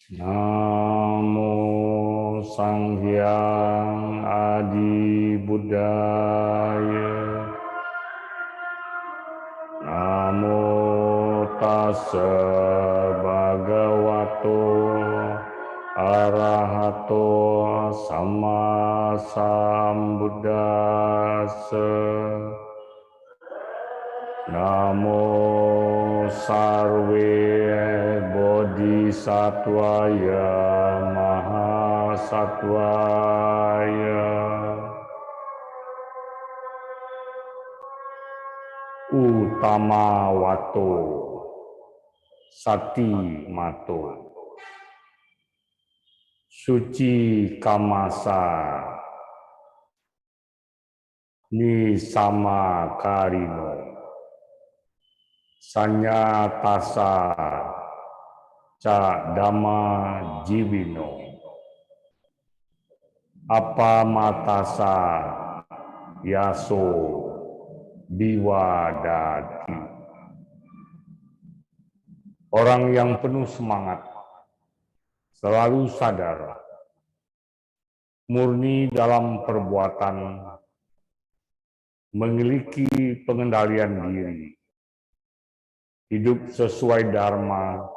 Namo Sang Hyang Adi Buddhaya. Namo Tassa Bhagavato Arahato Sama Sambuddhassa. Namo Sarve Bodhisattvaya Mahasattvaya. Utama Wato Sati Mato Suci Kamasa Nisama Karino Sanya Tasa Ca Dhamma Jiwino Apa Matasa Yaso Biwadati. Orang yang penuh semangat, selalu sadar, murni dalam perbuatan, memiliki pengendalian diri, hidup sesuai dharma,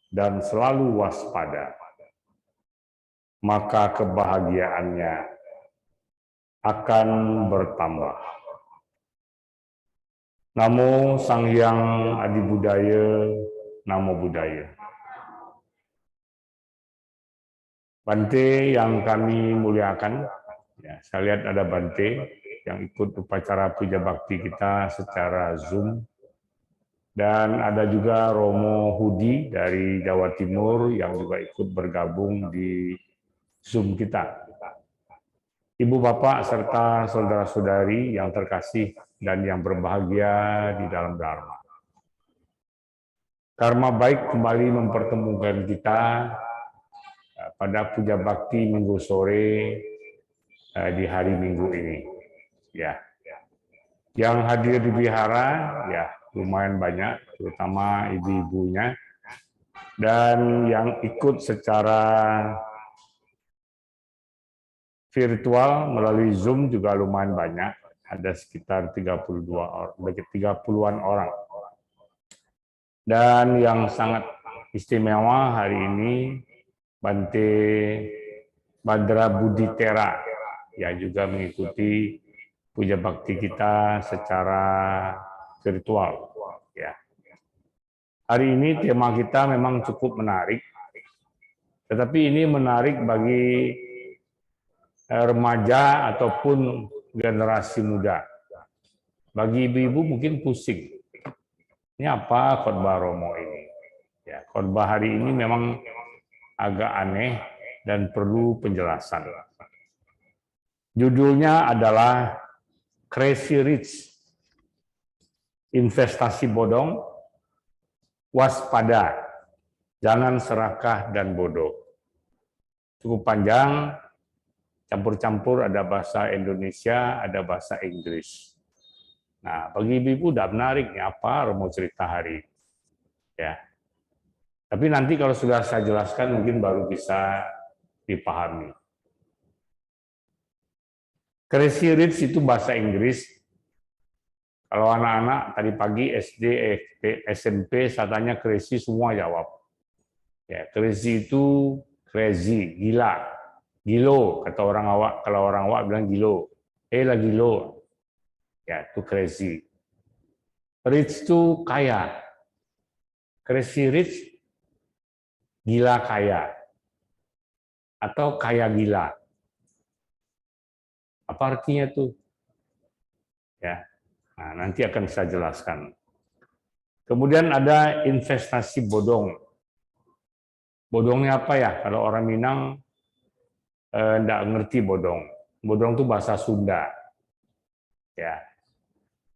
dan selalu waspada, maka kebahagiaannya akan bertambah. Namo Sang Hyang Adi Buddhaya, Namo Buddhaya. Bante yang kami muliakan, ya, saya lihat ada Bante yang ikut upacara puja bakti kita secara Zoom. Dan ada juga Romo Hudi dari Jawa Timur yang juga ikut bergabung di Zoom kita. Ibu bapak serta saudara-saudari yang terkasih dan yang berbahagia di dalam Dharma. Karma baik kembali mempertemukan kita pada puja bakti Minggu sore di hari Minggu ini. Ya. Yang hadir di wihara, ya lumayan banyak, terutama ibu-ibunya. Dan yang ikut secara virtual melalui Zoom juga lumayan banyak, ada sekitar 30-an orang. Dan yang sangat istimewa hari ini, Bante Badra Buditera, yang juga mengikuti puja bakti kita secara virtual. Ya. Hari ini tema kita memang cukup menarik, tetapi ini menarik bagi remaja ataupun generasi muda. Bagi ibu-ibu mungkin pusing. Ini apa khotbah Romo ini? Ya, khotbah hari ini memang agak aneh dan perlu penjelasan. Judulnya adalah Crazy Rich, investasi bodong, waspada, jangan serakah dan bodoh. Cukup panjang, campur-campur, ada bahasa Indonesia, ada bahasa Inggris. Nah, bagi ibu-ibu udah menarik nih apa Romo cerita hari. Ya. Tapi nanti kalau sudah saya jelaskan mungkin baru bisa dipahami. Crazy Rich itu bahasa Inggris. Kalau anak-anak tadi pagi SD, SMP, saya tanya crazy semua jawab. Ya, crazy itu crazy, gila. Gilo, kata orang awak, kalau orang awak bilang gilo. Lah gilo. Ya, itu crazy. Rich itu kaya. Crazy rich, gila kaya. Atau kaya gila. Apa artinya tuh? Ya, nah, nanti akan saya jelaskan. Kemudian ada investasi bodong. Bodongnya apa ya? Kalau orang Minang enggak ngerti bodong. Bodong itu bahasa Sunda. Ya.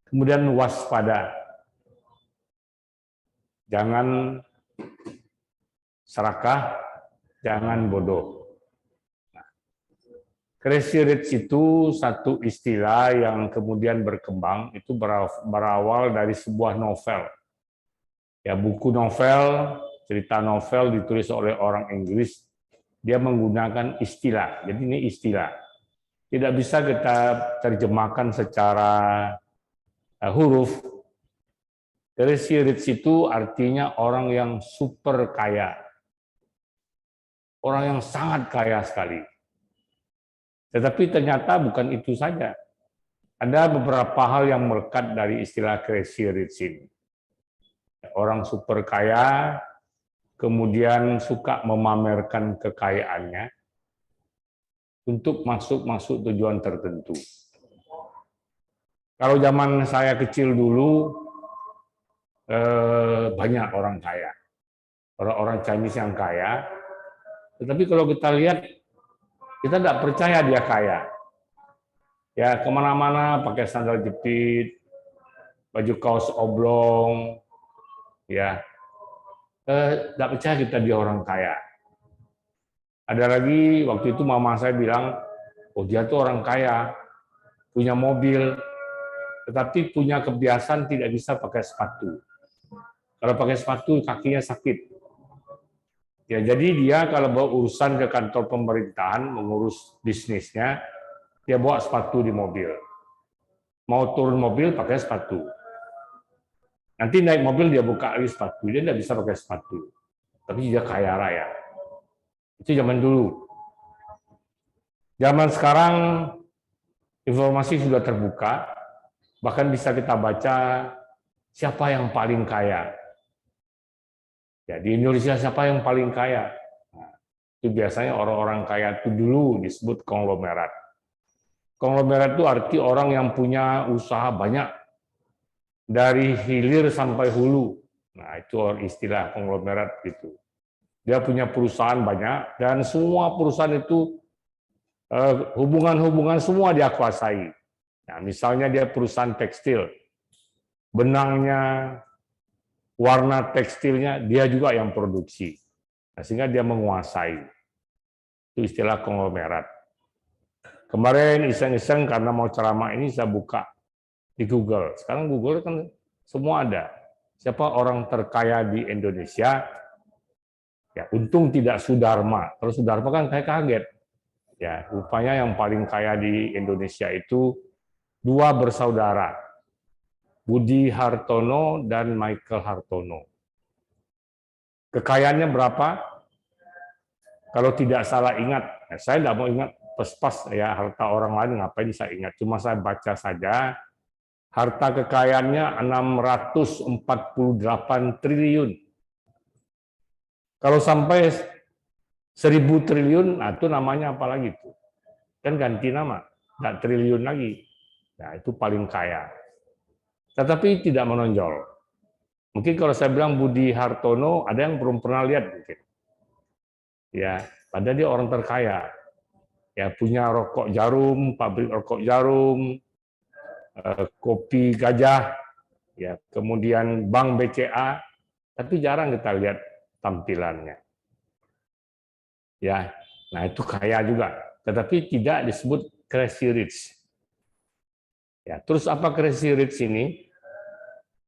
Kemudian waspada. Jangan serakah, jangan bodoh. Nah, crazy rich itu satu istilah yang kemudian berkembang, itu berawal dari sebuah novel. Ya, buku novel cerita novel ditulis oleh orang Inggris, dia menggunakan istilah. Jadi ini istilah. Tidak bisa kita terjemahkan secara huruf. Crazy rich itu artinya orang yang super kaya. Orang yang sangat kaya sekali. Tetapi ternyata bukan itu saja. Ada beberapa hal yang melekat dari istilah crazy rich ini. Orang super kaya, kemudian suka memamerkan kekayaannya untuk masuk tujuan tertentu. Kalau zaman saya kecil dulu, banyak orang kaya. Orang-orang Chinese yang kaya. Tetapi kalau kita lihat, kita tidak percaya dia kaya. Ya, kemana-mana pakai sandal jepit, baju kaos oblong, ya. Tidak percaya kita dia orang kaya. Ada lagi, waktu itu mama saya bilang, oh dia tuh orang kaya, punya mobil, tetapi punya kebiasaan tidak bisa pakai sepatu. Kalau pakai sepatu, kakinya sakit. Ya, jadi dia kalau bawa urusan ke kantor pemerintahan, mengurus bisnisnya, dia bawa sepatu di mobil. Mau turun mobil, pakai sepatu. Nanti naik mobil, dia buka lagi sepatu. Dia tidak bisa pakai sepatu. Tapi dia kaya raya. Itu zaman dulu. Zaman sekarang, informasi sudah terbuka, bahkan bisa kita baca siapa yang paling kaya. Ya, di Indonesia siapa yang paling kaya? Nah, itu biasanya orang-orang kaya itu dulu disebut konglomerat. Konglomerat itu arti orang yang punya usaha banyak, dari hilir sampai hulu. Nah, itu istilah konglomerat gitu. Dia punya perusahaan banyak, dan semua perusahaan itu hubungan-hubungan semua dia kuasai. Nah, misalnya dia perusahaan tekstil, benangnya, warna tekstilnya dia juga yang produksi. Nah, sehingga dia menguasai. Itu istilah konglomerat. Kemarin iseng-iseng karena mau ceramah ini saya buka di Google. Sekarang Google kan semua ada. Siapa orang terkaya di Indonesia? Ya, untung tidak Sudarma. Kalau Sudarma kan saya kaget. Ya, rupanya yang paling kaya di Indonesia itu dua bersaudara. Budi Hartono dan Michael Hartono. Kekayaannya berapa? Kalau tidak salah ingat, saya tidak mau ingat pas-pas ya harta orang lain ngapain saya ingat. Cuma saya baca saja, harta kekayaannya 648 triliun. Kalau sampai 1000 triliun, nah itu namanya apa lagi itu? Kan ganti nama, nggak triliun lagi. Nah itu paling kaya. Tetapi tidak menonjol. Mungkin kalau saya bilang Budi Hartono, ada yang belum pernah lihat mungkin. Ya, padahal dia orang terkaya. Ya, punya rokok jarum, pabrik rokok jarum, kopi gajah, ya, kemudian bank BCA, tapi jarang kita lihat tampilannya. Ya, nah itu kaya juga, tetapi tidak disebut crazy rich. Ya, terus apa crazy rich ini?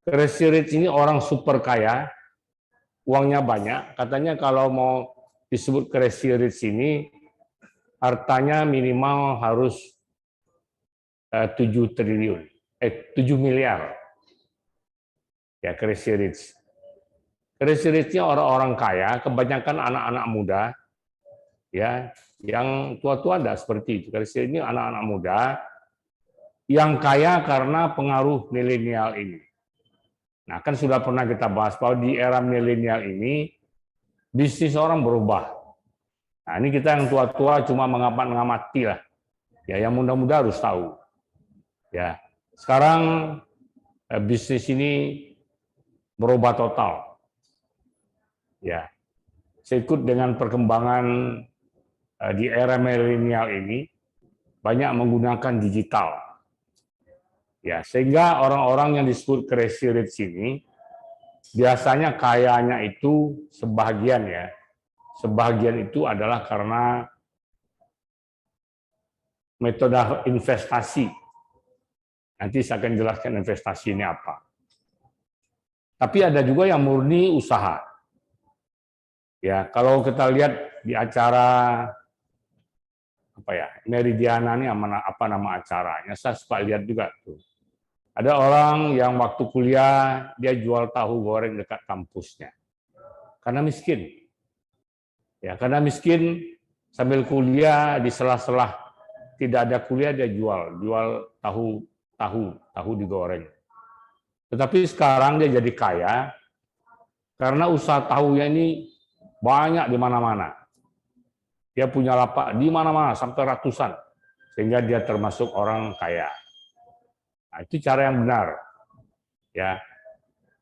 Crazy rich ini orang super kaya, uangnya banyak. Katanya kalau mau disebut crazy rich ini, hartanya minimal harus 7 triliun, 7 miliar. Ya, crazy rich. Crazy rich-nya orang-orang kaya, kebanyakan anak-anak muda, ya, yang tua-tua ada seperti itu. Crazy rich ini anak-anak muda yang kaya karena pengaruh milenial ini. Nah, kan sudah pernah kita bahas bahwa di era milenial ini bisnis orang berubah. Nah, ini kita yang tua-tua cuma mengamati lah. Ya, yang muda-muda harus tahu. Ya, sekarang bisnis ini berubah total. Ya, seikut dengan perkembangan di era milenial ini banyak menggunakan digital. Ya, sehingga orang-orang yang disebut crazy rich ini biasanya kayanya itu sebagian ya. Sebagian itu adalah karena metode investasi. Nanti saya akan jelaskan investasi ini apa. Tapi ada juga yang murni usaha. Ya, kalau kita lihat di acara apa ya, Meridiana ini apa nama acaranya, saya suka lihat juga tuh. Ada orang yang waktu kuliah dia jual tahu goreng dekat kampusnya karena miskin. Ya, karena miskin sambil kuliah di sela-sela tidak ada kuliah dia jual tahu digoreng. Tetapi sekarang dia jadi kaya karena usaha tahunya ini banyak di mana-mana. Dia punya lapak di mana-mana sampai ratusan, sehingga dia termasuk orang kaya. Nah, itu cara yang benar. Ya.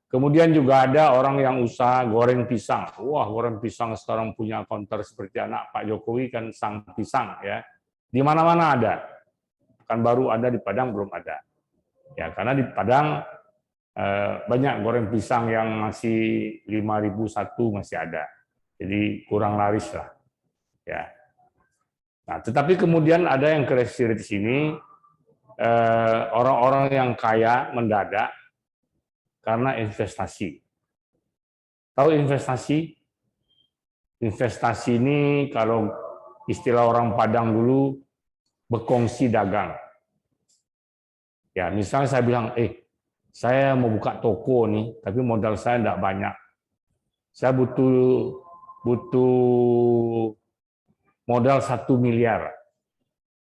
Kemudian juga ada orang yang usaha goreng pisang. Wah, goreng pisang sekarang punya counter seperti anak Pak Jokowi kan sang pisang ya. Di mana-mana ada. Kan baru ada di Padang belum ada. Ya, karena di Padang banyak goreng pisang yang masih 5.000 satu masih ada. Jadi kurang laris lah. Ya. Nah, tetapi kemudian ada yang crazy rich ini orang-orang yang kaya mendadak karena investasi. Tahu investasi? Investasi ini kalau istilah orang Padang dulu berkongsi dagang. Ya, misalnya saya bilang, saya mau buka toko nih, tapi modal saya tidak banyak. Saya butuh modal 1 miliar.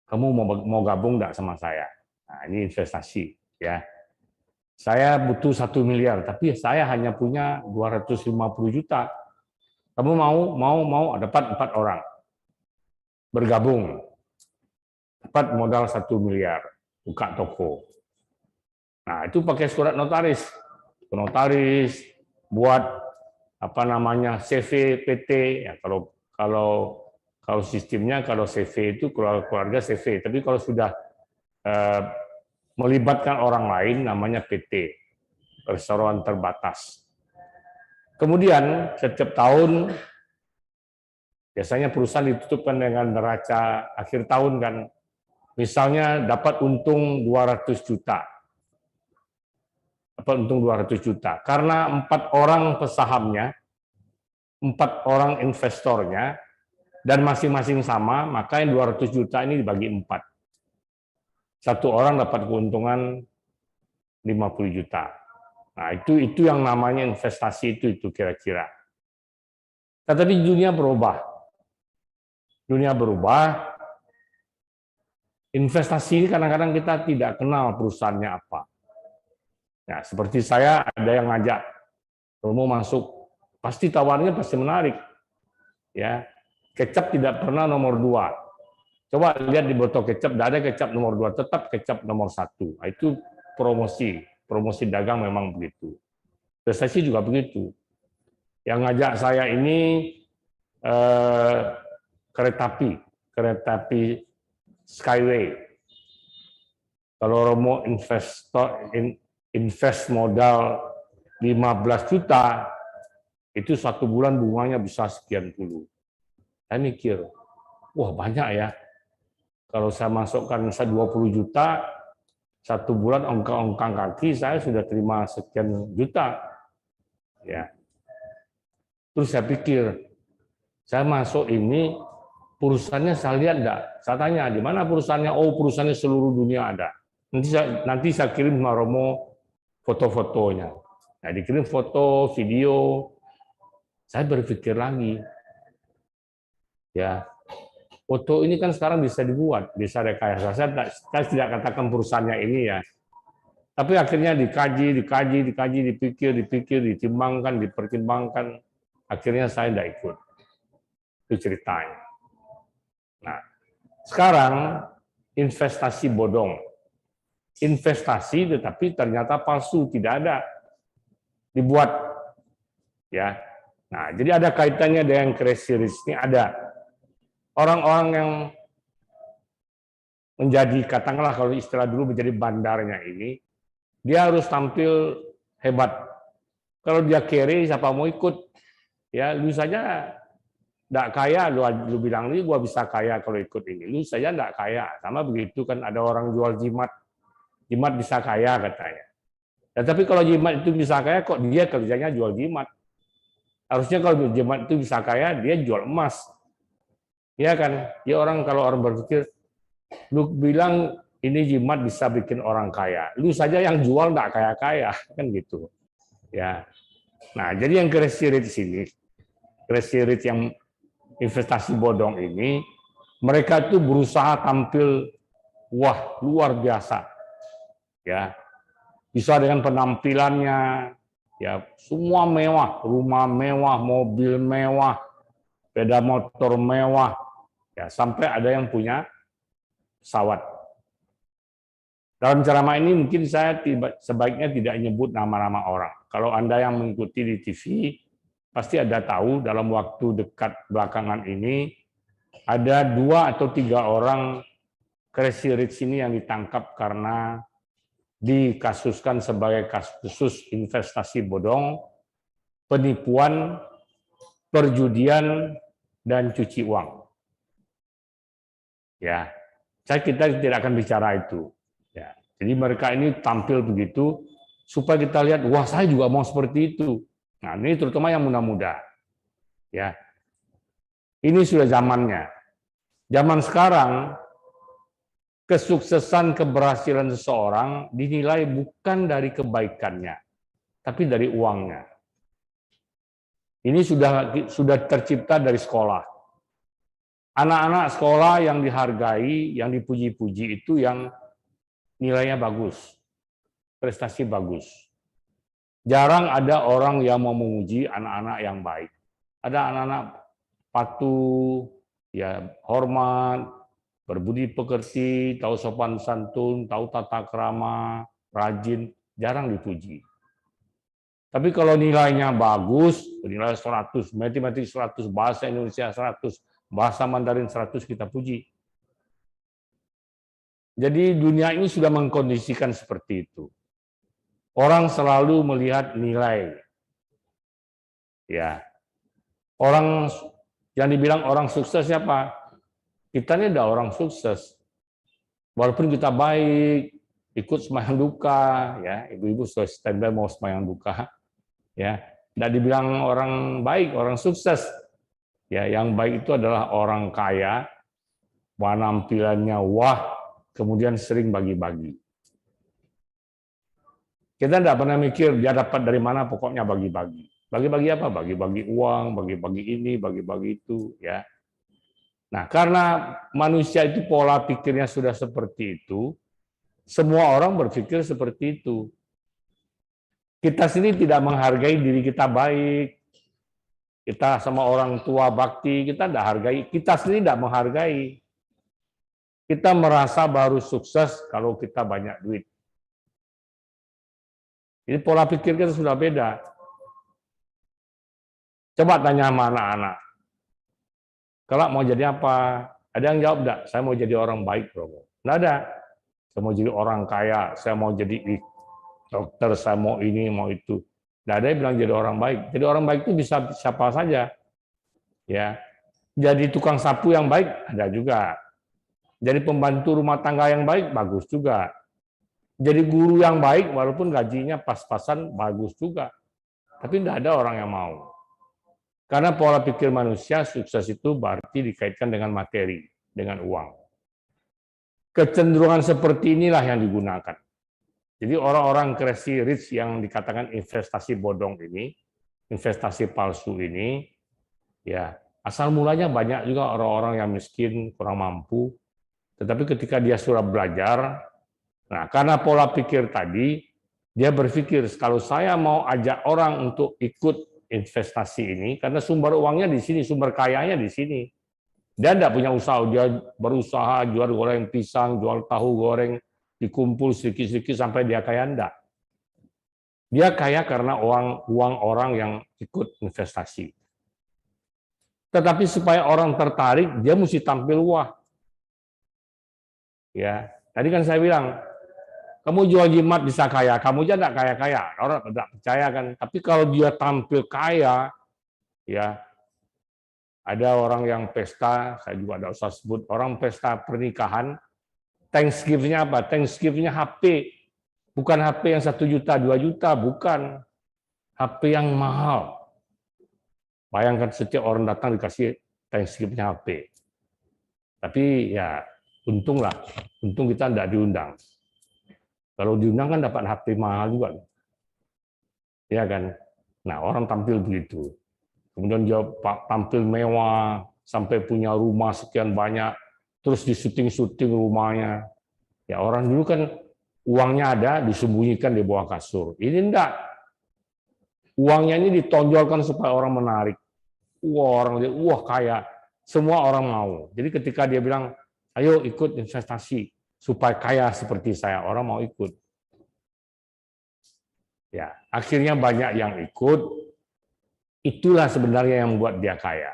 Kamu mau gabung enggak sama saya? Nah, ini investasi, ya. Saya butuh 1 miliar, tapi saya hanya punya 250 juta. Kamu mau dapat 4 orang bergabung, dapat modal 1 miliar, buka toko. Nah, itu pakai surat notaris. Notaris buat apa namanya CV PT ya, kalau sistemnya kalau CV itu keluarga CV, tapi kalau sudah melibatkan orang lain namanya PT, perseroan terbatas. Kemudian setiap tahun biasanya perusahaan ditutupkan dengan neraca akhir tahun kan, misalnya dapat untung 200 juta. Dapat untung 200 juta. Karena 4 orang pesahamnya, 4 orang investornya, dan masing-masing sama, maka yang 200 juta ini dibagi 4. Satu orang dapat keuntungan 50 juta. Nah, itu yang namanya investasi itu kira-kira. Tetapi dunia berubah. Dunia berubah. Investasi ini kadang-kadang kita tidak kenal perusahaannya apa. Nah, seperti saya ada yang ngajak, Romo masuk, pasti tawarnya pasti menarik. Ya, kecap tidak pernah nomor 2. Coba lihat di botol kecap, tidak ada kecap nomor 2, tetap kecap nomor 1. Nah, itu promosi dagang memang begitu. Investasi juga begitu. Yang ngajak saya ini kereta api Skyway. Kalau Romo invest modal 15 juta, itu 1 bulan bunganya bisa sekian puluh. Saya mikir, wah banyak ya. Kalau saya masukkan 20 juta, 1 bulan ongkang kaki saya sudah terima sekian juta. Ya. Terus saya pikir, saya masuk ini perusahaannya saya lihat enggak? Saya tanya, di mana perusahaannya? Oh, perusahaannya seluruh dunia ada. Nanti saya kirim sama Romo foto-fotonya. Nah, dikirim foto, video. Saya berpikir lagi, ya, foto ini kan sekarang bisa dibuat, bisa rekayasa. Saya tidak katakan perusahaannya ini ya. Tapi akhirnya dikaji, dipikir, ditimbangkan, dipertimbangkan. Akhirnya saya tidak ikut. Itu ceritanya. Nah, sekarang investasi bodong. Investasi tetapi ternyata palsu, tidak ada. Dibuat. Ya. Nah, jadi ada kaitannya dengan crazy rich ini ada. Orang-orang yang menjadi, katakanlah kalau istilah dulu menjadi bandarnya ini, dia harus tampil hebat. Kalau dia kere, siapa mau ikut? Ya, lu saja tidak kaya, lu bilang ini gua bisa kaya kalau ikut ini. Lu saja tidak kaya. Sama begitu kan ada orang jual jimat bisa kaya katanya. Ya, tapi kalau jimat itu bisa kaya, kok dia kerjanya jual jimat? Harusnya kalau jimat itu bisa kaya, dia jual emas. Ya kan? Ya kalau orang berpikir, lu bilang ini jimat bisa bikin orang kaya. Lu saja yang jual nggak kaya-kaya, kan gitu. Ya. Nah, jadi yang crazy rich ini, crazy rich yang investasi bodong ini, mereka tuh berusaha tampil wah luar biasa. Ya. Bisa dengan penampilannya, ya semua mewah, rumah mewah, mobil mewah, sepeda motor mewah, ya sampai ada yang punya pesawat. Dalam ceramah ini mungkin saya sebaiknya tidak menyebut nama-nama orang. Kalau Anda yang mengikuti di TV, pasti Anda tahu dalam waktu dekat belakangan ini, ada 2 atau 3 orang crazy rich ini yang ditangkap karena dikasuskan sebagai kasus investasi bodong, penipuan, perjudian, dan cuci uang. Ya, kita tidak akan bicara itu. Ya, jadi mereka ini tampil begitu supaya kita lihat, wah saya juga mau seperti itu. Nah ini terutama yang muda-muda. Ya, ini sudah zamannya. Zaman sekarang kesuksesan keberhasilan seseorang dinilai bukan dari kebaikannya, tapi dari uangnya. Ini sudah tercipta dari sekolah. Anak-anak sekolah yang dihargai, yang dipuji-puji itu yang nilainya bagus, prestasi bagus. Jarang ada orang yang mau memuji anak-anak yang baik. Ada anak-anak patuh, ya hormat, berbudi pekerti, tahu sopan santun, tahu tata krama, rajin, jarang dipuji. Tapi kalau nilainya bagus, nilai 100, matematik 100, bahasa Indonesia 100, bahasa Mandarin 100 kita puji. Jadi dunia ini sudah mengkondisikan seperti itu. Orang selalu melihat nilai. Ya. Orang yang dibilang orang sukses siapa? Kita ini ada orang sukses. Walaupun kita baik, ikut sembahyang duka, ya, ibu-ibu sudah standby mau sembahyang duka, ya. Tidak dibilang orang baik, orang sukses. Ya, yang baik itu adalah orang kaya, penampilannya wah, kemudian sering bagi-bagi. Kita tidak pernah mikir dia dapat dari mana, pokoknya bagi-bagi. Bagi-bagi apa? Bagi-bagi uang, bagi-bagi ini, bagi-bagi itu, ya. Nah, karena manusia itu pola pikirnya sudah seperti itu, semua orang berpikir seperti itu. Kita sini tidak menghargai diri kita baik. Kita sama orang tua bakti, kita tidak hargai. Kita sendiri tidak menghargai. Kita merasa baru sukses kalau kita banyak duit. Jadi pola pikir kita sudah beda. Coba tanya sama anak-anak. Kalau mau jadi apa? Ada yang jawab enggak? Saya mau jadi orang baik, Bro. Enggak ada. Saya mau jadi orang kaya, saya mau jadi dokter, saya mau ini, mau itu. Enggak ada yang bilang jadi orang baik. Jadi orang baik itu bisa siapa saja. Ya. Jadi tukang sapu yang baik ada juga. Jadi pembantu rumah tangga yang baik bagus juga. Jadi guru yang baik walaupun gajinya pas-pasan bagus juga. Tapi enggak ada orang yang mau. Karena pola pikir manusia, sukses itu berarti dikaitkan dengan materi, dengan uang. Kecenderungan seperti inilah yang digunakan. Jadi orang-orang crazy rich yang dikatakan investasi bodong ini, investasi palsu ini, ya asal mulanya banyak juga orang-orang yang miskin, kurang mampu, tetapi ketika dia sudah belajar, nah karena pola pikir tadi, dia berpikir kalau saya mau ajak orang untuk ikut investasi ini, karena sumber uangnya di sini, sumber kayanya di sini. Dia tidak punya usaha, dia berusaha jual goreng pisang, jual tahu goreng, dikumpul sedikit-sedikit sampai dia kaya, enggak. Dia kaya karena uang orang yang ikut investasi. Tetapi supaya orang tertarik, dia mesti tampil wah. Ya, tadi kan saya bilang, kamu jual jimat bisa kaya, kamu aja enggak kaya-kaya, orang tidak percaya kan. Tapi kalau dia tampil kaya, ya ada orang yang pesta, saya juga tidak usah sebut, orang pesta pernikahan, Thanksgiving-nya apa? Thanksgiving-nya HP, bukan HP yang 1 juta, 2 juta, bukan. HP yang mahal. Bayangkan setiap orang datang dikasih Thanksgiving-nya HP. Tapi ya untung kita tidak diundang. Kalau diundang kan dapat HP mahal juga. Ya kan? Nah, orang tampil begitu. Kemudian dia tampil mewah, sampai punya rumah sekian banyak, terus di syuting-syuting rumahnya. Ya orang dulu kan uangnya ada, disembunyikan di bawah kasur. Ini enggak. Uangnya ini ditonjolkan supaya orang menarik. Wah kaya. Semua orang mau. Jadi ketika dia bilang, ayo ikut investasi supaya kaya seperti saya, orang mau ikut. Ya, akhirnya banyak yang ikut. Itulah sebenarnya yang membuat dia kaya.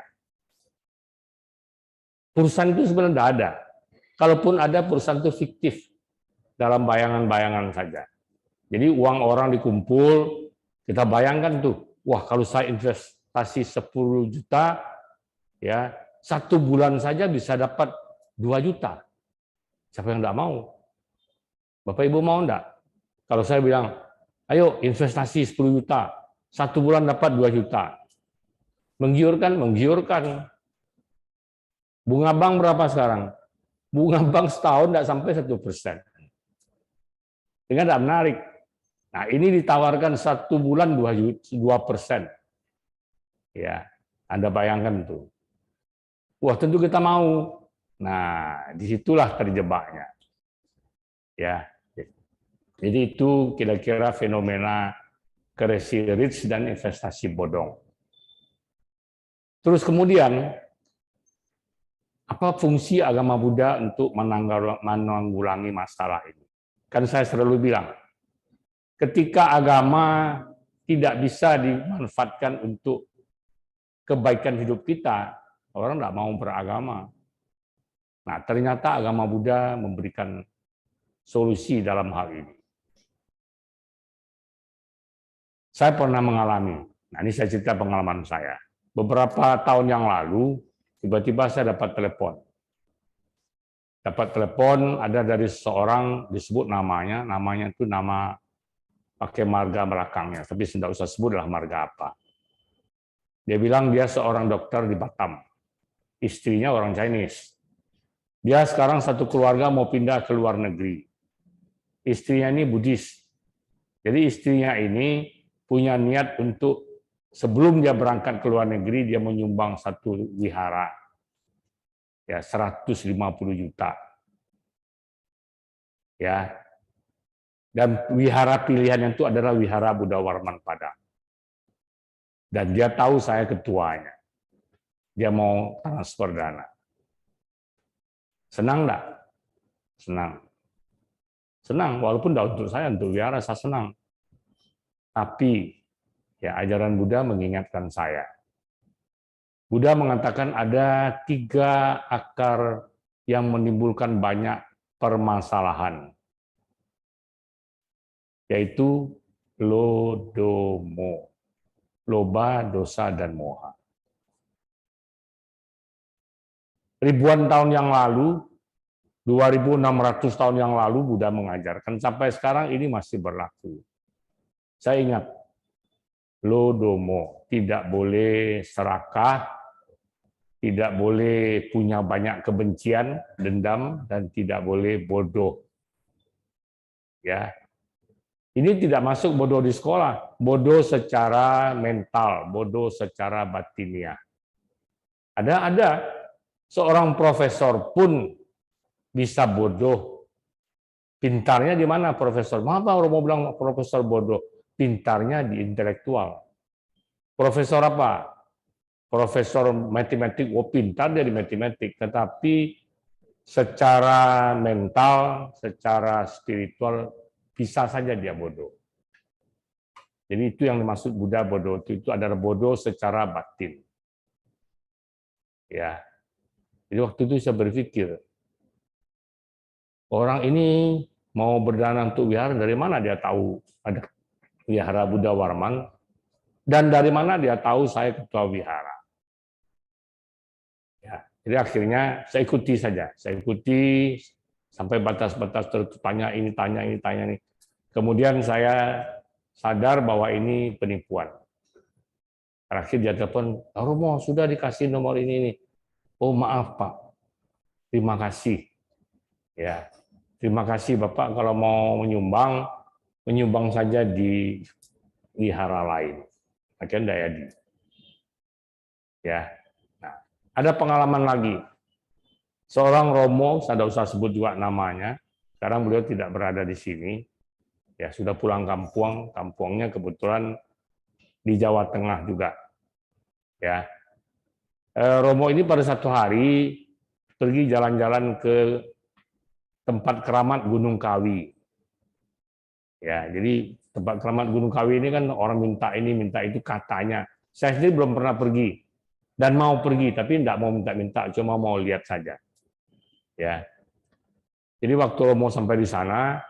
Perusahaan itu sebenarnya tidak ada. Kalaupun ada, perusahaan itu fiktif dalam bayangan-bayangan saja. Jadi uang orang dikumpul, kita bayangkan tuh, wah kalau saya investasi 10 juta, ya 1 bulan saja bisa dapat 2 juta. Siapa yang tidak mau? Bapak Ibu mau enggak? Kalau saya bilang, ayo investasi 10 juta, 1 bulan dapat 2 juta. Menggiurkan, menggiurkan. Bunga bank berapa sekarang? Bunga bank setahun tidak sampai 1%. Dengan tidak menarik. Nah ini ditawarkan 1 bulan 2%. Ya, Anda bayangkan tuh. Wah tentu kita mau. Nah disitulah terjebaknya. Ya, jadi itu kira-kira fenomena crazy rich dan investasi bodong. Terus kemudian apa fungsi agama Buddha untuk menanggulangi masalah ini? Kan saya selalu bilang, ketika agama tidak bisa dimanfaatkan untuk kebaikan hidup kita, orang tidak mau beragama. Nah, ternyata agama Buddha memberikan solusi dalam hal ini. Saya pernah mengalami, nah ini saya cerita pengalaman saya. Beberapa tahun yang lalu, tiba-tiba saya dapat telepon. Dapat telepon ada dari seseorang, disebut namanya itu nama pakai marga belakangnya, tapi tidak usah sebutlah marga apa. Dia bilang dia seorang dokter di Batam, istrinya orang Chinese. Dia sekarang satu keluarga mau pindah ke luar negeri. Istrinya ini Buddhis. Jadi istrinya ini punya niat untuk sebelum dia berangkat ke luar negeri, dia menyumbang satu wihara. Ya, 150 juta. Ya. Dan wihara pilihan itu adalah wihara Buddha Warman Padang. Dan dia tahu saya ketuanya. Dia mau transfer dana. Senang enggak? Senang. Senang, walaupun tidak untuk saya, untuk wihara saya senang. Tapi ya ajaran Buddha mengingatkan saya. Buddha mengatakan ada 3 akar yang menimbulkan banyak permasalahan, yaitu lodomo, loba, dosa, dan moha. Ribuan tahun yang lalu, 2.600 tahun yang lalu Buddha mengajarkan, sampai sekarang ini masih berlaku. Saya ingat, lodomo, tidak boleh serakah, tidak boleh punya banyak kebencian, dendam, dan tidak boleh bodoh. Ya, ini tidak masuk bodoh di sekolah, bodoh secara mental, bodoh secara batiniah. Ada seorang profesor pun bisa bodoh. Pintarnya di mana profesor? Mengapa orang mau bilang profesor bodoh? Pintarnya di intelektual. Profesor apa? Profesor matematik, pintar dia di matematik, tetapi secara mental, secara spiritual bisa saja dia bodoh. Jadi itu yang dimaksud Buddha bodoh, itu adalah bodoh secara batin. Ya. Jadi waktu itu saya berpikir, orang ini mau berdana untuk wihara, dari mana dia tahu ada wihara Buddha Warman, dan dari mana dia tahu saya ketua wihara. Ya, jadi akhirnya saya ikuti saja, sampai batas-batas tanya ini, tanya ini. Kemudian saya sadar bahwa ini penipuan. Terakhir dia telepon, Romo sudah dikasih nomor ini nih. Oh maaf Pak, terima kasih. Ya, terima kasih Bapak kalau mau menyumbang, menyumbang saja di wihara lain. Akhirnya Dayadi. Ya, nah, ada pengalaman lagi. Seorang Romo, saya tidak usah sebut juga namanya. Sekarang beliau tidak berada di sini. Ya sudah pulang kampung, kampungnya kebetulan di Jawa Tengah juga. Ya, Romo ini pada satu hari pergi jalan-jalan ke tempat keramat Gunung Kawi. Ya, jadi tempat keramat Gunung Kawi ini kan orang minta ini, minta itu katanya. Saya sendiri belum pernah pergi dan mau pergi, tapi tidak mau minta-minta, cuma mau lihat saja. Ya, jadi waktu Romo sampai di sana,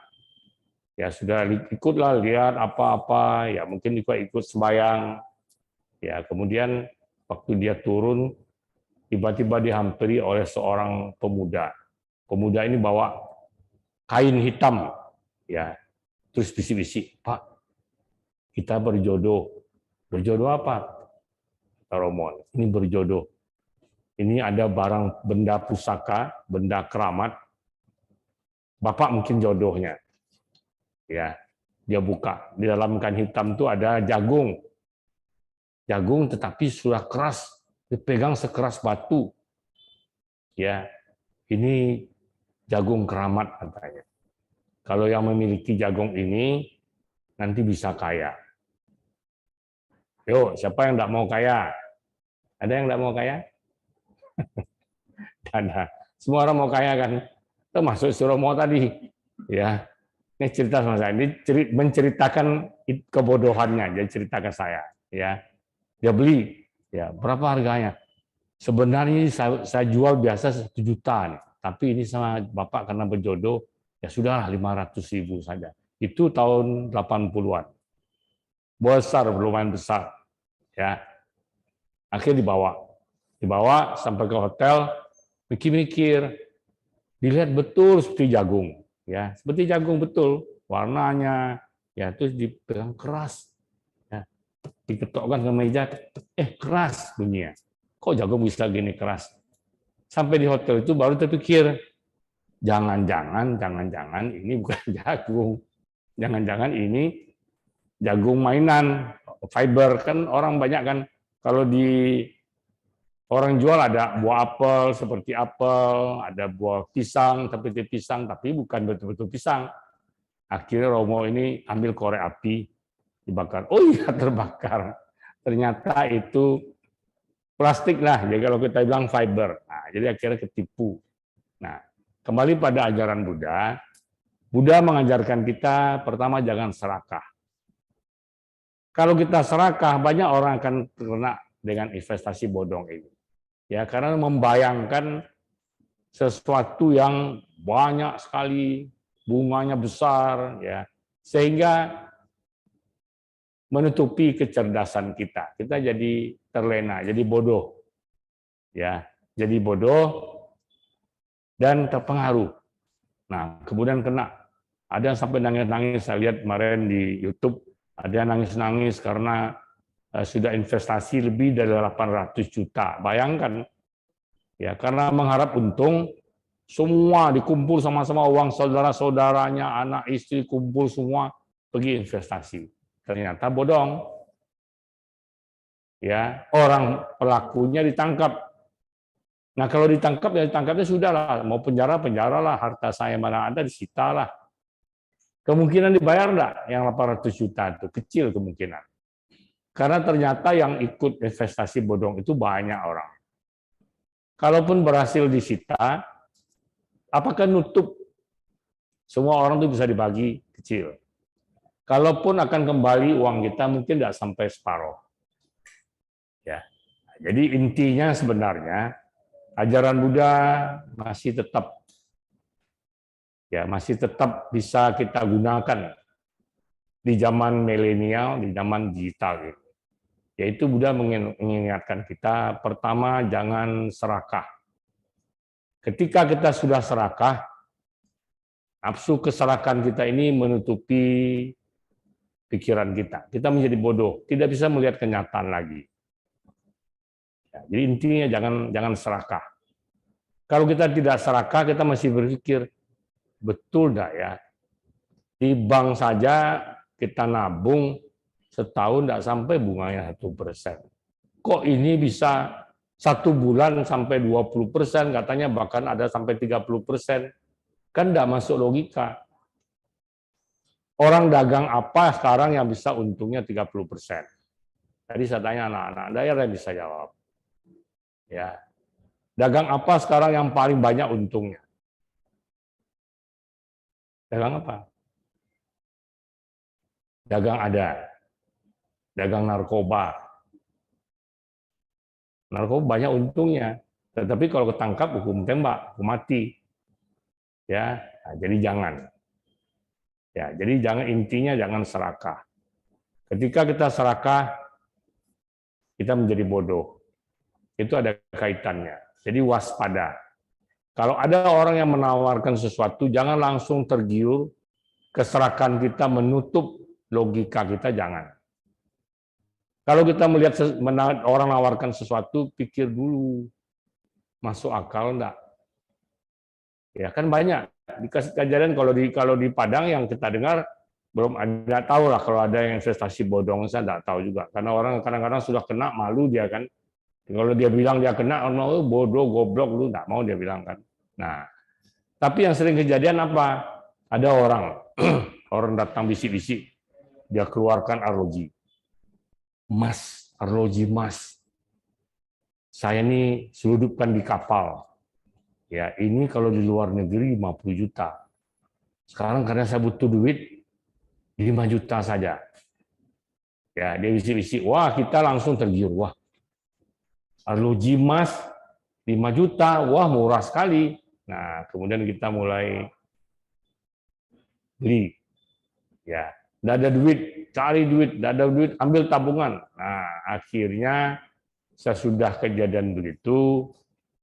ya sudah ikutlah lihat apa-apa, ya mungkin juga ikut sembahyang. Ya, kemudian waktu dia turun, tiba-tiba dihampiri oleh seorang pemuda. Pemuda ini bawa kain hitam, ya, terus bisik-bisik, Pak, kita berjodoh. Berjodoh apa? Romo, ini berjodoh. Ini ada barang benda pusaka, benda keramat. Bapak mungkin jodohnya. Ya, dia buka. Di dalam kain hitam itu ada jagung. Jagung tetapi sudah keras, dipegang sekeras batu. Ya, ini jagung keramat katanya. Kalau yang memiliki jagung ini nanti bisa kaya. Yuk, siapa yang tidak mau kaya? Ada yang tidak mau kaya? Ada. Semua orang mau kaya kan? Termasuk si Romo tadi. Ya, ini cerita sama saya. Ini menceritakan kebodohannya. Dia cerita ke saya. Ya, dia beli. Ya, berapa harganya? Sebenarnya saya jual biasa 1 juta nih. Tapi ini sama Bapak karena berjodoh, ya sudahlah 500.000 saja. Itu tahun 80-an. Besar, lumayan besar. Ya, akhirnya dibawa sampai ke hotel, mikir-mikir, dilihat betul seperti jagung, ya seperti jagung betul warnanya, ya terus dipegang keras, ya, diketokkan ke meja, keras bunyinya, kok jagung bisa gini keras? Sampai di hotel itu baru terpikir, jangan-jangan ini bukan jagung, jangan-jangan ini jagung mainan, fiber kan orang banyak kan kalau di orang jual ada buah apel seperti apel, ada buah pisang seperti pisang, tapi bukan betul-betul pisang. Akhirnya Romo ini ambil korek api, dibakar. Oh iya terbakar. Ternyata itu plastik lah, jadi kalau kita bilang fiber. Nah, jadi akhirnya ketipu. Nah, kembali pada ajaran Buddha, Buddha mengajarkan kita pertama jangan serakah. Kalau kita serakah, banyak orang akan terkena dengan investasi bodong ini. Ya, karena membayangkan sesuatu yang banyak sekali, bunganya besar, ya, sehingga menutupi kecerdasan kita. Kita jadi terlena, jadi bodoh, ya, jadi bodoh dan terpengaruh. Nah, kemudian kena. Ada yang sampai nangis-nangis. Saya lihat kemarin di YouTube, ada yang nangis-nangis karena sudah investasi lebih dari 800 juta. Bayangkan, ya, karena mengharap untung, semua dikumpul sama-sama uang saudara-saudaranya, anak istri kumpul semua pergi investasi. Ternyata bodong. Ya, orang pelakunya ditangkap. Nah, kalau ditangkap ya ditangkapnya sudahlah, mau penjaralah, harta saya mana ada disitalah. Kemungkinan dibayar enggak yang 800 juta itu kecil kemungkinan. Karena ternyata yang ikut investasi bodong itu banyak orang. Kalaupun berhasil disita, apakah nutup semua orang itu bisa dibagi kecil? Kalaupun akan kembali uang kita mungkin tidak sampai separuh. Ya, jadi intinya sebenarnya ajaran Buddha masih tetap bisa kita gunakan di zaman milenial, di zaman digital. Yaitu Buddha mengingatkan kita, pertama jangan serakah. Ketika kita sudah serakah, nafsu keserakan kita ini menutupi pikiran kita. Kita menjadi bodoh, tidak bisa melihat kenyataan lagi. Ya, jadi intinya jangan serakah. Kalau kita tidak serakah, kita masih berpikir, betul enggak ya? Di bank saja kita nabung setahun tidak sampai bunganya 1%. Kok ini bisa 1 bulan sampai 20%, katanya bahkan ada sampai 30%. Kan tidak masuk logika. Orang dagang apa sekarang yang bisa untungnya 30%? Tadi saya tanya anak-anak daerah yang bisa jawab. Ya, dagang apa sekarang yang paling banyak untungnya? Dagang apa? Dagang ada, dagang narkoba. Narkoba banyak untungnya, tetapi kalau ketangkap hukum tembak, hukum mati. Ya, nah, jadi jangan. Ya, jadi jangan, intinya jangan serakah. Ketika kita serakah, kita menjadi bodoh. Itu ada kaitannya. Jadi waspada. Kalau ada orang yang menawarkan sesuatu, jangan langsung tergiur, keserakan kita menutup logika kita, jangan. Kalau kita melihat orang menawarkan sesuatu, pikir dulu, masuk akal enggak? Ya kan banyak. Dikasih kejadian kalau di Padang yang kita dengar, belum ada, tahu lah kalau ada yang investasi bodong, saya enggak tahu juga. Karena orang kadang-kadang sudah kena, malu dia kan. Kalau dia bilang dia kena, oh, bodoh, goblok, lu enggak mau dia bilang kan. Nah, tapi yang sering kejadian apa? Ada orang, orang datang bisik-bisik, dia keluarkan arloji. Mas, arloji mas, saya ini seludupkan di kapal. Ya, ini kalau di luar negeri 50 juta. Sekarang karena saya butuh duit, 5 juta saja. Ya, dia bisik-bisik, wah kita langsung tergiur, wah arloji mas 5 juta, wah murah sekali. Nah, kemudian kita mulai beli. Ya, tidak ada duit, cari duit, tidak ada duit, ambil tabungan. Nah, akhirnya sesudah kejadian begitu,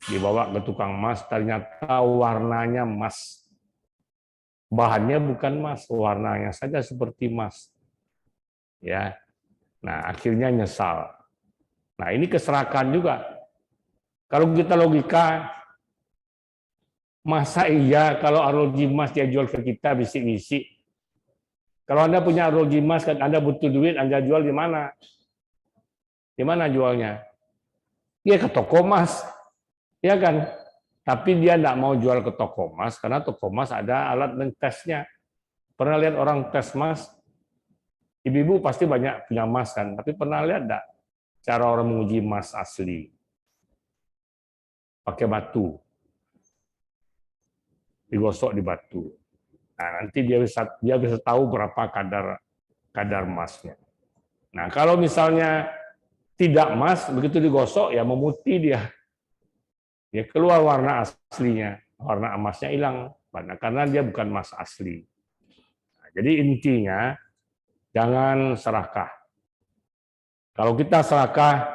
dibawa ke tukang emas, ternyata warnanya emas. Bahannya bukan emas, warnanya saja seperti emas. Ya, nah akhirnya nyesal. Nah ini keserakan juga. Kalau kita logika, masa iya kalau arloji emas dia jual ke kita bisik-bisik. Kalau Anda punya arloji emas, Anda butuh duit, Anda jual di mana? Di mana jualnya? Ya ke toko emas, ya kan? Tapi dia tidak mau jual ke toko emas karena toko emas ada alat mentesnya. Pernah lihat orang tes emas? Ibu-ibu pasti banyak punya emas kan, tapi pernah lihat enggak cara orang menguji emas asli? Pakai batu. Digosok di batu. Nah, nanti dia bisa tahu berapa kadar emasnya. Nah, kalau misalnya tidak emas, begitu digosok ya memutih dia. Ya keluar warna aslinya, warna emasnya hilang karena dia bukan emas asli. Nah, jadi intinya jangan serakah. Kalau kita serakah,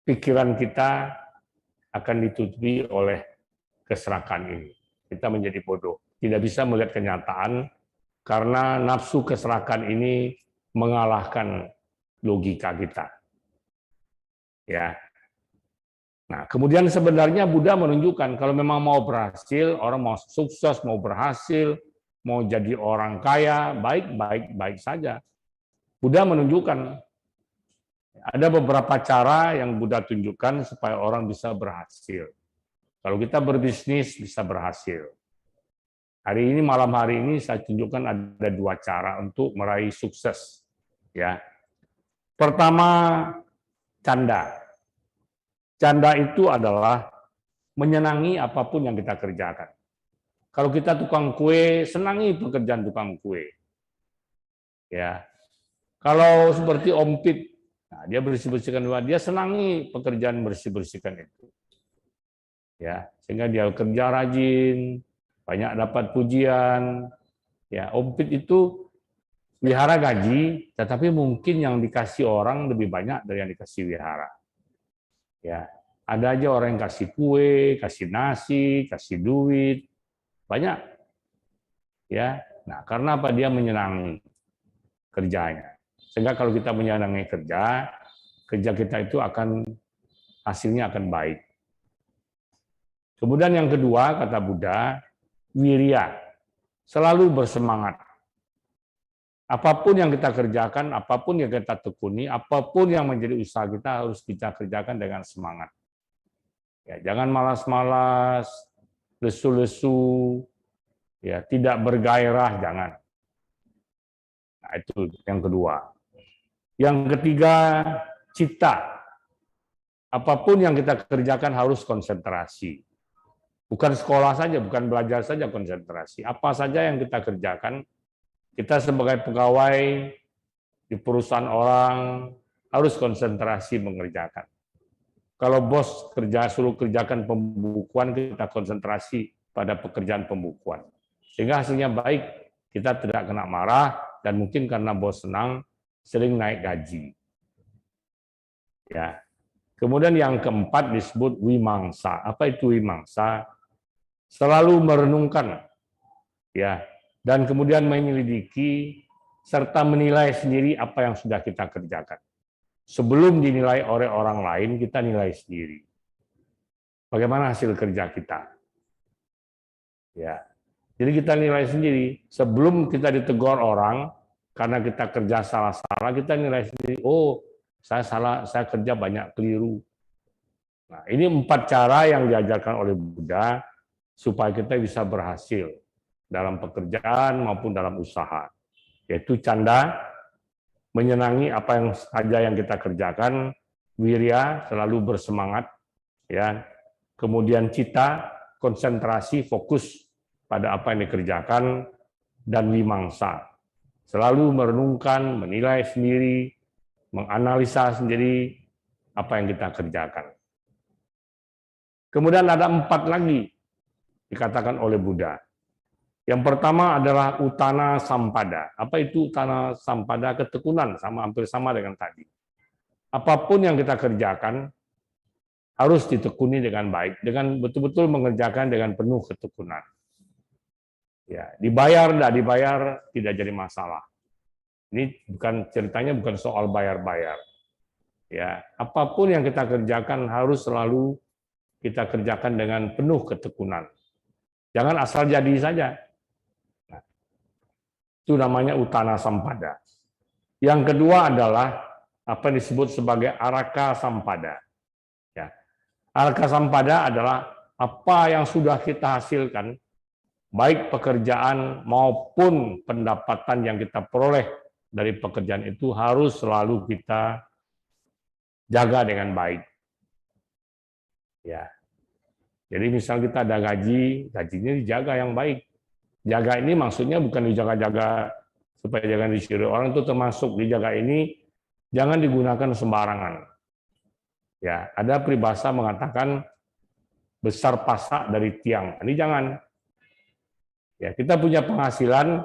pikiran kita akan ditutupi oleh keserakan ini. Kita menjadi bodoh. Tidak bisa melihat kenyataan karena nafsu keserakan ini mengalahkan logika kita. Ya. Nah, kemudian sebenarnya Buddha menunjukkan kalau memang mau berhasil, orang mau sukses, mau berhasil, mau jadi orang kaya, baik saja. Buddha menunjukkan ada beberapa cara yang Buddha tunjukkan supaya orang bisa berhasil. Kalau kita berbisnis bisa berhasil. Malam hari ini saya tunjukkan ada 2 cara untuk meraih sukses. Ya, pertama canda. Canda itu adalah menyenangi apapun yang kita kerjakan. Kalau kita tukang kue, senangi pekerjaan tukang kue. Ya, kalau seperti Om Pit, nah, dia bersih-bersihkan rumah, dia senangi pekerjaan bersih-bersihkan itu. Ya, sehingga dia kerja rajin, banyak dapat pujian. Ya, Om Pit itu wihara gaji, tetapi mungkin yang dikasih orang lebih banyak dari yang dikasih wihara. Ya, ada aja orang yang kasih kue, kasih nasi, kasih duit, banyak. Ya, nah karena apa? Dia menyenangi kerjanya. Sehingga kalau kita menyenangi kerja, kerja kita itu hasilnya akan baik. Kemudian yang kedua, kata Buddha, wirya, selalu bersemangat. Apapun yang kita kerjakan, apapun yang kita tekuni, apapun yang menjadi usaha kita harus kita kerjakan dengan semangat. Ya, jangan malas-malas, lesu-lesu, ya, tidak bergairah, jangan. Nah, itu yang kedua. Yang ketiga, cita. Apapun yang kita kerjakan harus konsentrasi. Bukan sekolah saja, bukan belajar saja konsentrasi. Apa saja yang kita kerjakan, kita sebagai pegawai di perusahaan orang harus konsentrasi mengerjakan. Kalau bos suruh kerjakan pembukuan, kita konsentrasi pada pekerjaan pembukuan. Sehingga hasilnya baik, kita tidak kena marah, dan mungkin karena bos senang, sering naik gaji. Ya. Kemudian yang keempat disebut wimangsa. Apa itu wimangsa? Selalu merenungkan, ya, dan kemudian menyelidiki serta menilai sendiri apa yang sudah kita kerjakan. Sebelum dinilai oleh orang lain, kita nilai sendiri. Bagaimana hasil kerja kita? Ya. Jadi kita nilai sendiri. Sebelum kita ditegur orang karena kita kerja salah-salah, kita nilai sendiri. Oh, saya salah, saya kerja banyak keliru. Nah, ini 4 cara yang diajarkan oleh Buddha supaya kita bisa berhasil dalam pekerjaan maupun dalam usaha. Yaitu canda, menyenangi apa yang saja yang kita kerjakan, wirya, selalu bersemangat, ya. Kemudian cita, konsentrasi, fokus pada apa yang dikerjakan, dan wimangsa, selalu merenungkan, menilai sendiri, menganalisa sendiri apa yang kita kerjakan. Kemudian ada 4 lagi dikatakan oleh Buddha. Yang pertama adalah utana sampada. Apa itu utana sampada? Ketekunan, hampir sama dengan tadi. Apapun yang kita kerjakan harus ditekuni dengan baik, dengan betul-betul mengerjakan dengan penuh ketekunan. Ya, dibayar, tidak dibayar, tidak jadi masalah. Ini ceritanya bukan soal bayar-bayar. Ya, apapun yang kita kerjakan harus selalu kita kerjakan dengan penuh ketekunan. Jangan asal jadi saja. Nah, itu namanya utana sampada. Yang kedua adalah apa yang disebut sebagai araka sampada. Ya. Araka sampada adalah apa yang sudah kita hasilkan, baik pekerjaan maupun pendapatan yang kita peroleh dari pekerjaan itu harus selalu kita jaga dengan baik. Ya. Jadi misal kita ada gajinya dijaga yang baik. Jaga ini maksudnya bukan dijaga-jaga supaya jangan dicuri orang, itu termasuk dijaga ini jangan digunakan sembarangan. Ya, ada peribahasa mengatakan besar pasak dari tiang. Ini jangan. Ya, kita punya penghasilan,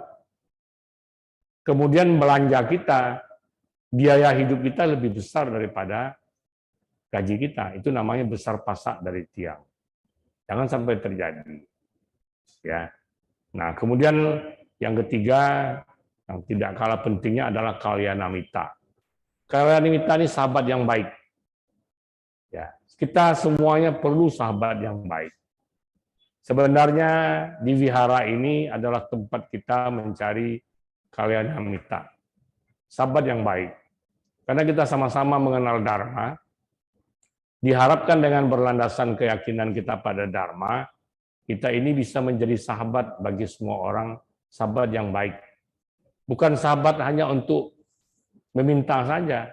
kemudian belanja kita, biaya hidup kita lebih besar daripada gaji kita. Itu namanya besar pasak dari tiang. Jangan sampai terjadi. Ya. Nah, kemudian yang ketiga, yang tidak kalah pentingnya adalah kalyanamita. Kalyanamita ini sahabat yang baik. Ya, kita semuanya perlu sahabat yang baik. Sebenarnya di wihara ini adalah tempat kita mencari kalyanamita, sahabat yang baik. Karena kita sama-sama mengenal Dharma, diharapkan dengan berlandasan keyakinan kita pada Dharma, kita ini bisa menjadi sahabat bagi semua orang, sahabat yang baik. Bukan sahabat hanya untuk meminta saja,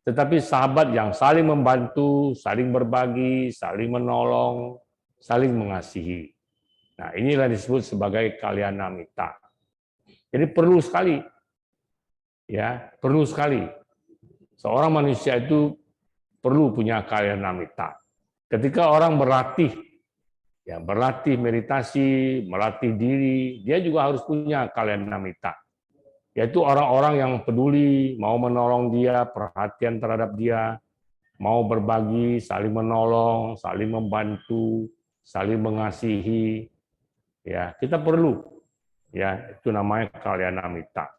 tetapi sahabat yang saling membantu, saling berbagi, saling menolong, saling mengasihi. Nah, inilah disebut sebagai kalyanamita. Jadi perlu sekali, ya, perlu sekali. Seorang manusia itu perlu punya kalyanamita. Ketika orang berlatih, ya, berlatih meditasi, melatih diri, dia juga harus punya kalyanamita. Yaitu orang-orang yang peduli, mau menolong dia, perhatian terhadap dia, mau berbagi, saling menolong, saling membantu, saling mengasihi. Ya, kita perlu. Ya, itu namanya kalyanamita.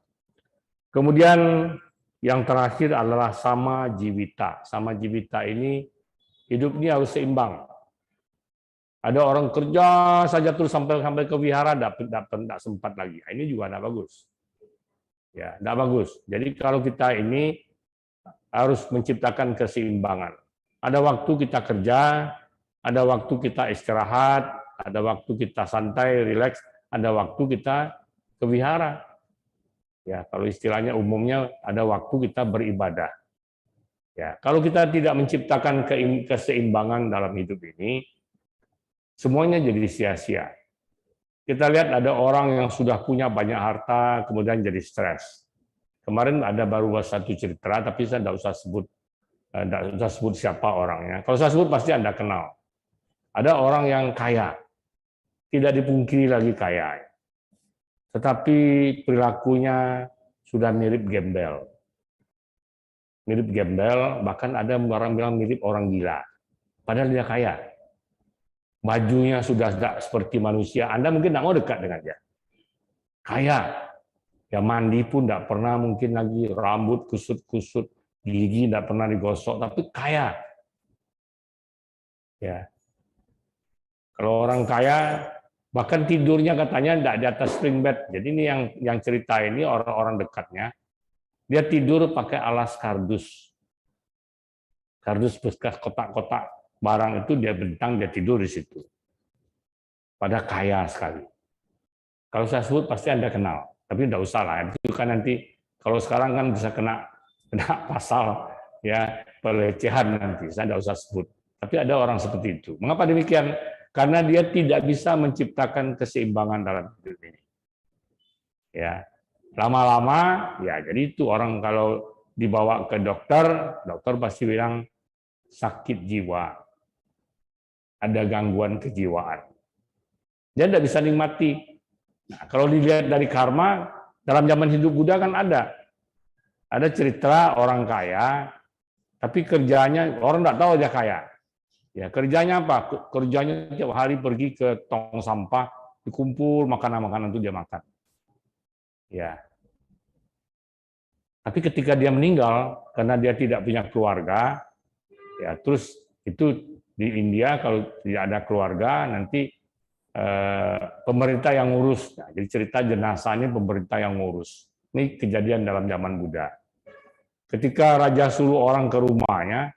Kemudian Yang terakhir adalah sama jiwita. Sama jiwita ini hidup ini harus seimbang. Ada orang kerja saja terus sampai ke wihara, tidak sempat lagi. Ini juga tidak bagus. Ya, tidak bagus. Jadi kalau kita ini harus menciptakan keseimbangan. Ada waktu kita kerja, ada waktu kita istirahat, ada waktu kita santai, rileks, ada waktu kita ke wihara. Ya, kalau istilahnya umumnya ada waktu kita beribadah. Ya, kalau kita tidak menciptakan keseimbangan dalam hidup ini, semuanya jadi sia-sia. Kita lihat ada orang yang sudah punya banyak harta, kemudian jadi stres. Kemarin ada baru satu cerita, tapi saya tidak usah sebut siapa orangnya. Kalau saya sebut pasti Anda kenal. Ada orang yang kaya, tidak dipungkiri lagi kaya, tetapi perilakunya sudah mirip gembel. Mirip gembel, bahkan ada orang bilang mirip orang gila. Padahal dia kaya. Bajunya sudah tidak seperti manusia, Anda mungkin tidak mau dekat dengan dia. Kaya, ya mandi pun tidak pernah mungkin lagi, rambut kusut-kusut, gigi tidak pernah digosok, tapi kaya. Ya, kalau orang kaya, bahkan tidurnya katanya tidak di atas spring bed. Jadi ini yang cerita ini orang-orang dekatnya, dia tidur pakai alas kardus. Kardus bekas kotak-kotak barang itu dia bentang, dia tidur di situ. Pada kaya sekali. Kalau saya sebut pasti Anda kenal, tapi tidak usah lah. Itu kan nanti kalau sekarang kan bisa kena pasal ya pelecehan nanti. Saya tidak usah sebut. Tapi ada orang seperti itu. Mengapa demikian? Karena dia tidak bisa menciptakan keseimbangan dalam hidup ini. Ya, lama-lama ya jadi itu orang kalau dibawa ke dokter, dokter pasti bilang sakit jiwa, ada gangguan kejiwaan. Dia tidak bisa nikmati. Nah, kalau dilihat dari karma, dalam zaman hidup Buddha kan ada cerita orang kaya, tapi kerjanya orang tidak tahu dia kaya. Ya kerjanya apa? Kerjanya tiap hari pergi ke tong sampah, dikumpul makanan-makanan itu dia makan. Ya. Tapi ketika dia meninggal karena dia tidak punya keluarga, ya terus itu di India kalau tidak ada keluarga nanti pemerintah yang ngurus. Nah, jadi cerita jenazahnya pemerintah yang ngurus. Ini kejadian dalam zaman Buddha. Ketika raja suruh orang ke rumahnya,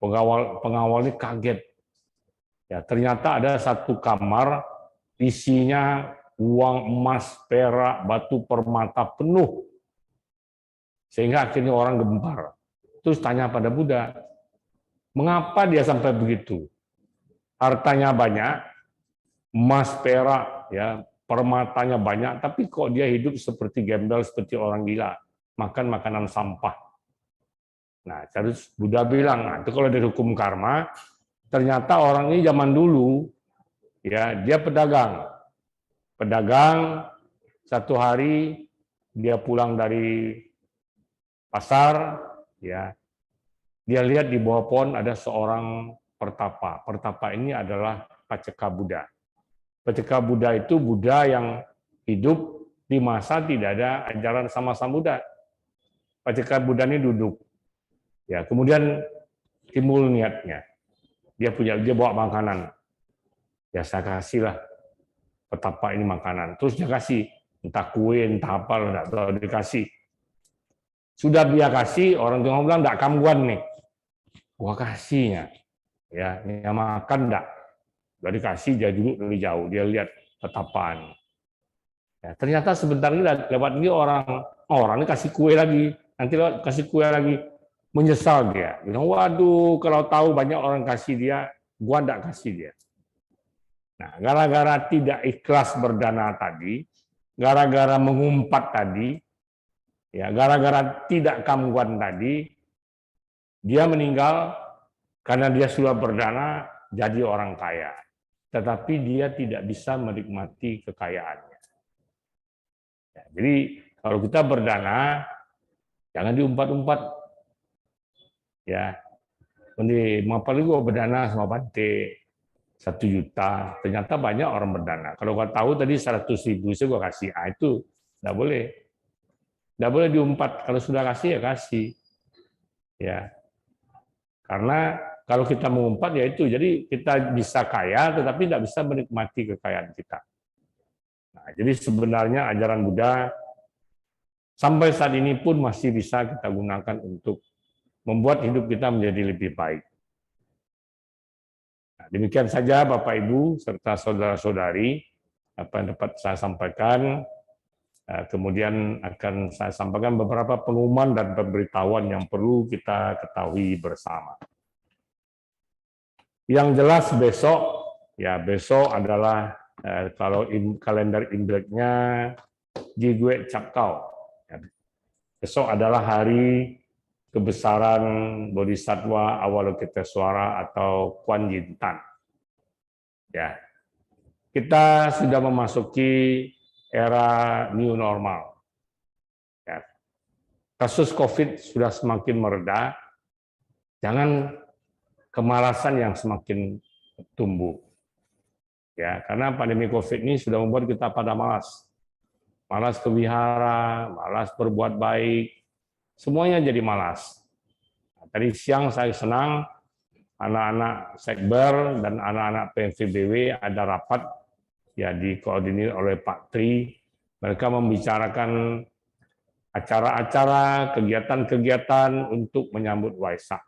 pengawal ini kaget. Ya, ternyata ada satu kamar isinya uang, emas, perak, batu permata penuh. Sehingga akhirnya orang gempar. Terus tanya pada Buddha, mengapa dia sampai begitu? Hartanya banyak, emas, perak, ya, permatanya banyak, tapi kok dia hidup seperti gembel, seperti orang gila, makan makanan sampah. Nah, terus Buddha bilang, nah, itu kalau dihukum karma, ternyata orang ini zaman dulu, ya, dia pedagang. Pedagang, satu hari dia pulang dari pasar, ya, dia lihat di bawah pohon ada seorang pertapa. Pertapa ini adalah Paceka Buddha. Paceka Buddha itu Buddha yang hidup di masa tidak ada ajaran sama-sama Buddha. Paceka Buddha ini duduk. Ya, kemudian timbul niatnya. Dia bawa makanan. Ya saya kasihlah petapa ini makanan. Terus dia kasih entah kue, entah apa, enggak tahu dikasih. Sudah dia kasih, orang tua bilang enggak kamguan nih. Gua kasihnya. Ya, dia makan enggak. Sudah dikasih, dia duduk dari jauh, dia lihat petapaan. Ya, ternyata sebentar ini lewat ini orang ini kasih kue lagi, nanti lewat kasih kue lagi. Menyesal dia. Bilang, waduh, kalau tahu banyak orang kasih dia, gua enggak kasih dia. Nah, gara-gara tidak ikhlas berdana tadi, gara-gara mengumpat tadi, ya, gara-gara tidak kamguan tadi, dia meninggal karena dia sudah berdana jadi orang kaya. Tetapi dia tidak bisa menikmati kekayaannya. Ya, jadi kalau kita berdana, jangan diumpat-umpat. Ya, ini mapal gua berdana sama Bante 1 juta, ternyata banyak orang berdana. Kalau gua tahu tadi 100.000 saya gua kasih, itu nggak boleh. Nggak boleh diumpat. Kalau sudah kasih ya kasih. Ya, karena kalau kita mengumpat ya itu, jadi kita bisa kaya tetapi tidak bisa menikmati kekayaan kita. Nah, jadi sebenarnya ajaran Buddha sampai saat ini pun masih bisa kita gunakan untuk membuat hidup kita menjadi lebih baik. Nah, demikian saja Bapak Ibu serta saudara-saudari apa yang dapat saya sampaikan. Kemudian akan saya sampaikan beberapa pengumuman dan pemberitahuan yang perlu kita ketahui bersama. Yang jelas besok adalah kalau kalender Imleknya Jigwe Cakau. Besok adalah hari kebesaran Bodhisattva Avalokitesvara atau Kuan Yin Tan. Ya, kita sudah memasuki era new normal. Ya. Kasus COVID sudah semakin mereda, jangan kemalasan yang semakin tumbuh. Ya, karena pandemi COVID ini sudah membuat kita pada malas. Malas ke wihara, malas berbuat baik, semuanya jadi malas. Nah, tadi siang saya senang anak-anak Sekber dan anak-anak PVBW ada rapat ya dikoordinir oleh Pak Tri. Mereka membicarakan acara-acara, kegiatan-kegiatan untuk menyambut Waisak.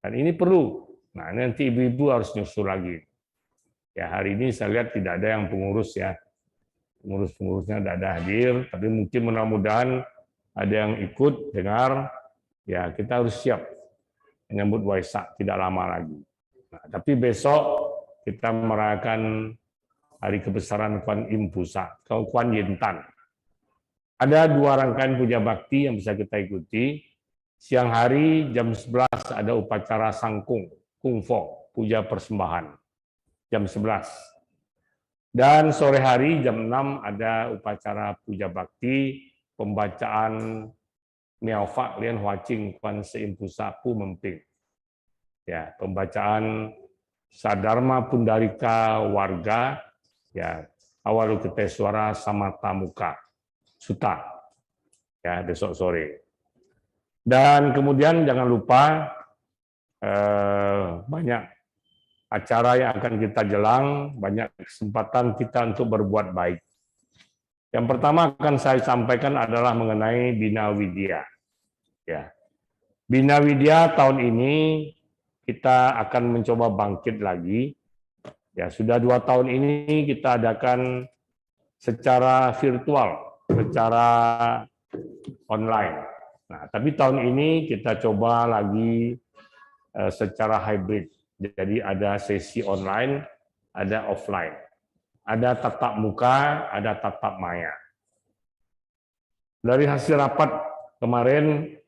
Dan ini perlu. Nah, nanti ibu-ibu harus nyusul lagi. Ya, hari ini saya lihat tidak ada yang pengurus ya. Pengurus-pengurusnya tidak ada hadir, tapi mungkin mudah-mudahan ada yang ikut dengar. Ya, kita harus siap menyambut Waisak tidak lama lagi. Nah, tapi besok kita merayakan hari kebesaran Kuan Im Pusa, Kuan Yin Tan. Ada 2 rangkaian puja bakti yang bisa kita ikuti. Siang hari jam 11 ada upacara sangkung, kungfo, puja persembahan, jam 11. Dan sore hari jam 6 ada upacara puja bakti, pembacaan Miao-Fa Lian Huacing Kuan Seim Pusa Pu Memping. Ya, pembacaan Sadharma Pundarika Warga, ya, Avalokitesvara Samatamuka Sutta, ya, besok sore. Dan kemudian jangan lupa banyak acara yang akan kita jelang, banyak kesempatan kita untuk berbuat baik. Yang pertama akan saya sampaikan adalah mengenai Bina Widya. Ya. Bina Widya tahun ini kita akan mencoba bangkit lagi. Ya, sudah 2 tahun ini kita adakan secara virtual, secara online. Nah, tapi tahun ini kita coba lagi secara hybrid. Jadi ada sesi online, ada offline. Ada tatap muka, ada tatap maya. Dari hasil rapat kemarin,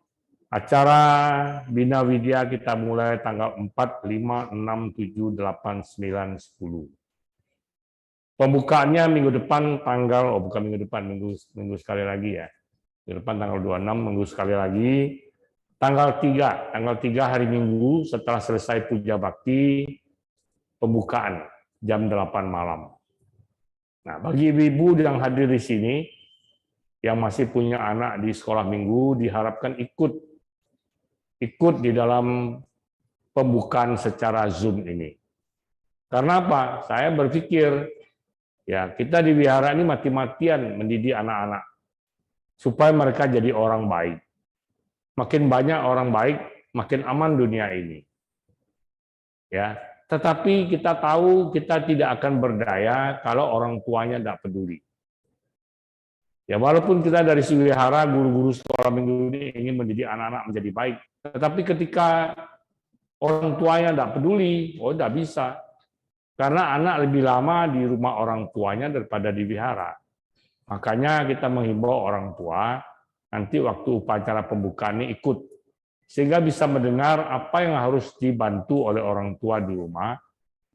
acara Bina Widya kita mulai tanggal 4, 5, 6, 7, 8, 9, 10. Pembukaannya minggu depan tanggal, bukan minggu depan, minggu sekali lagi ya. Minggu depan tanggal 26, minggu sekali lagi. Tanggal 3 hari Minggu setelah selesai puja bakti, pembukaan jam 8 malam. Nah, bagi ibu-ibu yang hadir di sini, yang masih punya anak di sekolah minggu, diharapkan ikut di dalam pembukaan secara Zoom ini. Karena apa? Saya berpikir, ya kita di wihara ini mati-matian mendidik anak-anak, supaya mereka jadi orang baik. Makin banyak orang baik, makin aman dunia ini. Ya, tetapi kita tahu kita tidak akan berdaya kalau orang tuanya tidak peduli. Ya, walaupun kita dari wihara, guru-guru sekolah minggu ini ingin mendidik anak-anak menjadi baik, tetapi ketika orang tuanya tidak peduli, tidak bisa. Karena anak lebih lama di rumah orang tuanya daripada di wihara. Makanya kita menghimbau orang tua, nanti waktu upacara pembukaan ini ikut, sehingga bisa mendengar apa yang harus dibantu oleh orang tua di rumah,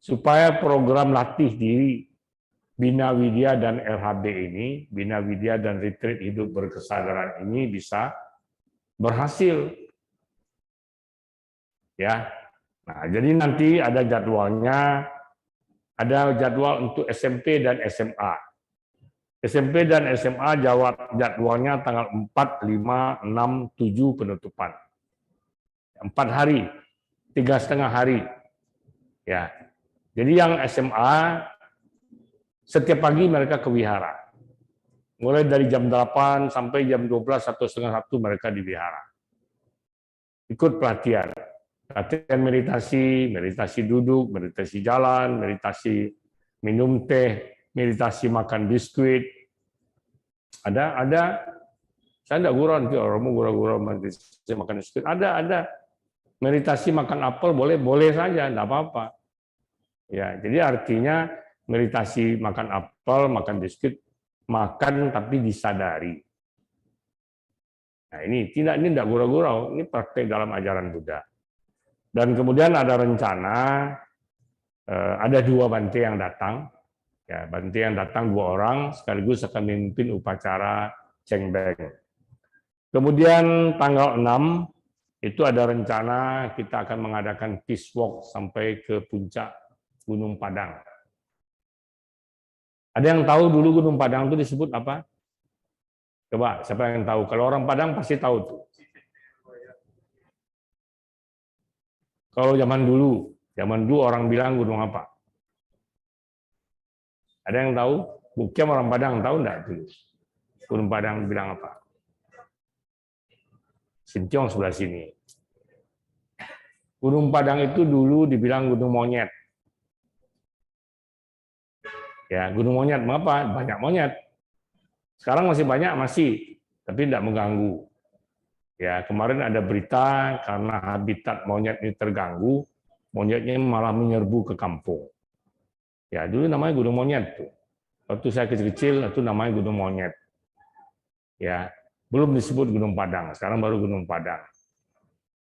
supaya program latih diri Bina Widya dan RHB ini, Bina Widya dan Retreat Hidup Berkesadaran ini bisa berhasil. Ya, nah jadi nanti ada jadwalnya, ada jadwal untuk SMP dan SMA. SMP dan SMA jadwalnya tanggal 4, 5, 6, 7 penutupan. 4 hari, 3,5 hari. Ya. Jadi yang SMA setiap pagi mereka ke wihara. Mulai dari jam 8 sampai jam 12 atau setengah 1 mereka di wihara. Ikut pelatihan. Latihan meditasi, meditasi duduk, meditasi jalan, meditasi minum teh, meditasi makan biskuit. Ada. Saya tidak gurau nanti orang mau gurau-gurau meditasi makan biskuit. Ada. Meditasi makan apel boleh saja, tidak apa-apa. Ya, jadi artinya meditasi makan apel, makan biskuit, makan tapi disadari. Nah, ini tidak gurau-gurau, ini praktek dalam ajaran Buddha. Dan kemudian ada rencana, ada 2 bante yang datang. Ya, bante yang datang 2 orang, sekaligus akan memimpin upacara Cengbeng. Kemudian tanggal 6, itu ada rencana kita akan mengadakan peace walk sampai ke puncak Gunung Padang. Ada yang tahu dulu Gunung Padang itu disebut apa? Coba, siapa yang tahu? Kalau orang Padang pasti tahu tuh. Kalau zaman dulu orang bilang gunung apa? Ada yang tahu? Bukan orang Padang tahu enggak dulu? Gunung Padang bilang apa? Sintiong sebelah sini. Gunung Padang itu dulu dibilang gunung monyet. Ya, gunung monyet. Mengapa? Banyak monyet. Sekarang masih banyak, tapi tidak mengganggu. Ya, kemarin ada berita karena habitat monyet ini terganggu, monyetnya malah menyerbu ke kampung. Ya, dulu namanya gunung monyet tuh. Waktu saya kecil-kecil itu namanya gunung monyet. Ya, belum disebut Gunung Padang, sekarang baru Gunung Padang.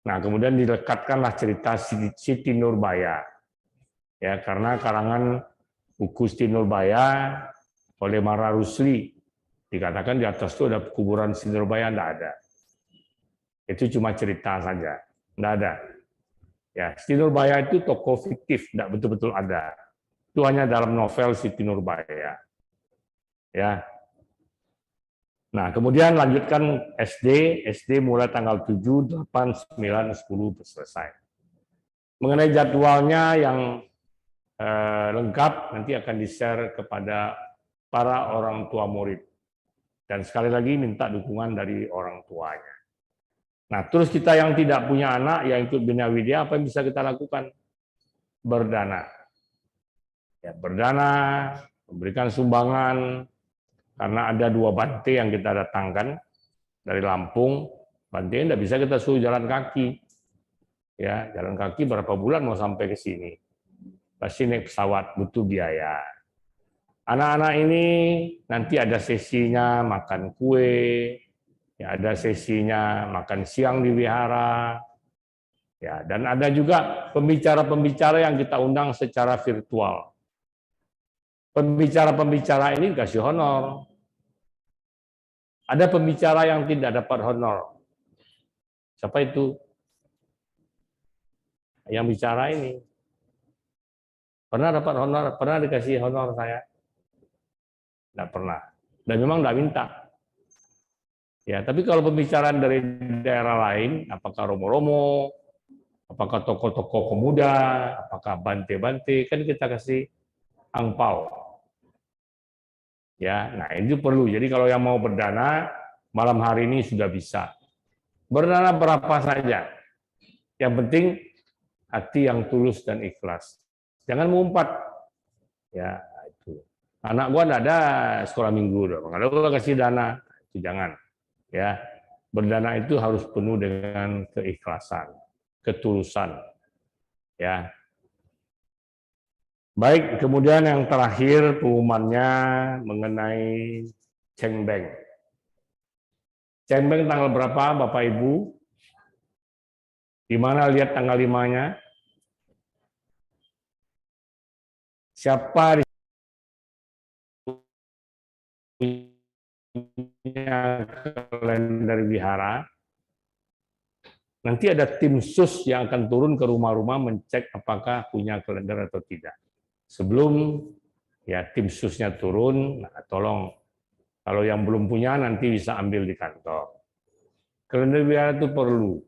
Nah, kemudian dilekatkanlah cerita Siti Nurbaya. Ya, karena karangan buku Siti Nurbaya oleh Mara Rusli dikatakan di atas itu ada kuburan Siti Nurbaya, enggak ada. Itu cuma cerita saja, enggak ada. Ya, Siti Nurbaya itu tokoh fiktif, enggak betul-betul ada. Itu hanya dalam novel Siti Nurbaya. Ya. Nah, kemudian lanjutkan SD mulai tanggal 7, 8, 9, 10 selesai. Mengenai jadwalnya yang lengkap nanti akan di-share kepada para orang tua murid. Dan sekali lagi minta dukungan dari orang tuanya. Nah, terus kita yang tidak punya anak yang ikut Bina Widya, apa yang bisa kita lakukan? Berdana. Ya, berdana, memberikan sumbangan. Karena ada 2 bante yang kita datangkan dari Lampung, bante tidak bisa kita suruh jalan kaki. Ya, jalan kaki berapa bulan mau sampai ke sini. Pasti naik pesawat, butuh biaya. Anak-anak ini nanti ada sesinya makan kue, ya ada sesinya makan siang di wihara. Ya, dan ada juga pembicara-pembicara yang kita undang secara virtual. Pembicara-pembicara ini dikasih honor. Ada pembicara yang tidak dapat honor. Siapa itu? Yang bicara ini. Pernah dapat honor? Pernah dikasih honor saya? Tidak pernah. Dan memang tidak minta. Ya, tapi kalau pembicaraan dari daerah lain, apakah romo-romo, apakah tokoh-tokoh pemuda, apakah bante-bante, kan kita kasih angpau. Ya, nah itu perlu. Jadi kalau yang mau berdana malam hari ini sudah bisa. Berdana berapa saja. Yang penting hati yang tulus dan ikhlas. Jangan mengumpat. Ya, itu. Anak gua enggak ada sekolah minggu dong. Kalau gua kasih dana, itu jangan. Ya. Berdana itu harus penuh dengan keikhlasan, ketulusan. Ya. Baik, kemudian yang terakhir pengumumannya mengenai Cengbeng. Cengbeng tanggal berapa, Bapak Ibu? Di mana lihat tanggal 5-nya? Siapa di punya kalender wihara? Nanti ada tim sus yang akan turun ke rumah-rumah mencek apakah punya kalender atau tidak. Sebelum ya tim susnya turun, nah, tolong Kalau yang belum punya nanti bisa ambil di kantor. Kalender wihara itu perlu.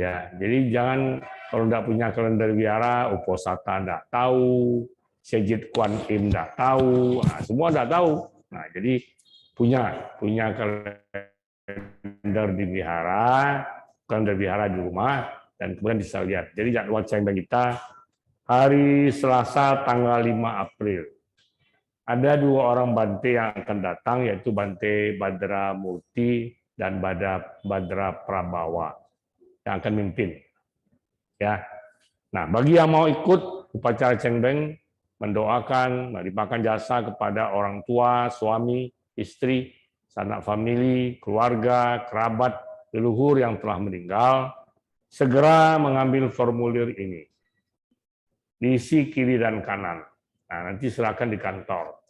Ya, jadi jangan kalau tidak punya kalender wihara, Uposatha tidak tahu, Sejit Kuan Im tidak tahu, nah, semua tidak tahu. Nah, jadi punya kalender di wihara, kalender wihara di rumah, dan kemudian bisa lihat. Jadi jadwal Cengbeng kita hari Selasa tanggal 5 April. Ada 2 orang Bante yang akan datang, yaitu Bante Badra Murti dan Badra Prabawa yang akan memimpin. Ya. Nah, bagi yang mau ikut upacara Cengbeng, mendoakan, melimpahkan jasa kepada orang tua, suami, istri, sanak famili, keluarga, kerabat, leluhur yang telah meninggal, segera mengambil formulir ini. Diisi kiri dan kanan. Nah, nanti silakan di kantor.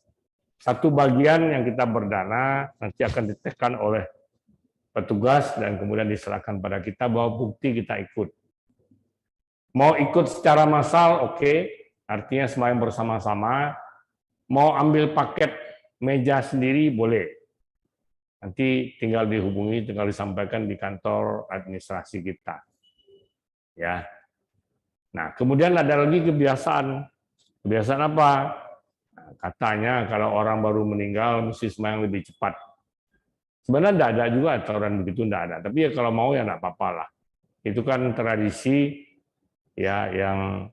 Satu bagian yang kita berdana nanti akan ditekan oleh petugas dan kemudian diserahkan pada kita bahwa bukti kita ikut. Mau ikut secara massal, oke, artinya semuanya bersama-sama. Mau ambil paket meja sendiri, boleh. Nanti tinggal dihubungi, tinggal disampaikan di kantor administrasi kita. Ya. Nah, kemudian ada lagi kebiasaan. Kebiasaan apa? Nah, katanya kalau orang baru meninggal mesti sembahyang lebih cepat. Sebenarnya tidak ada juga aturan begitu, tidak ada. Tapi ya kalau mau ya tidak apa-apa lah. Itu kan tradisi ya yang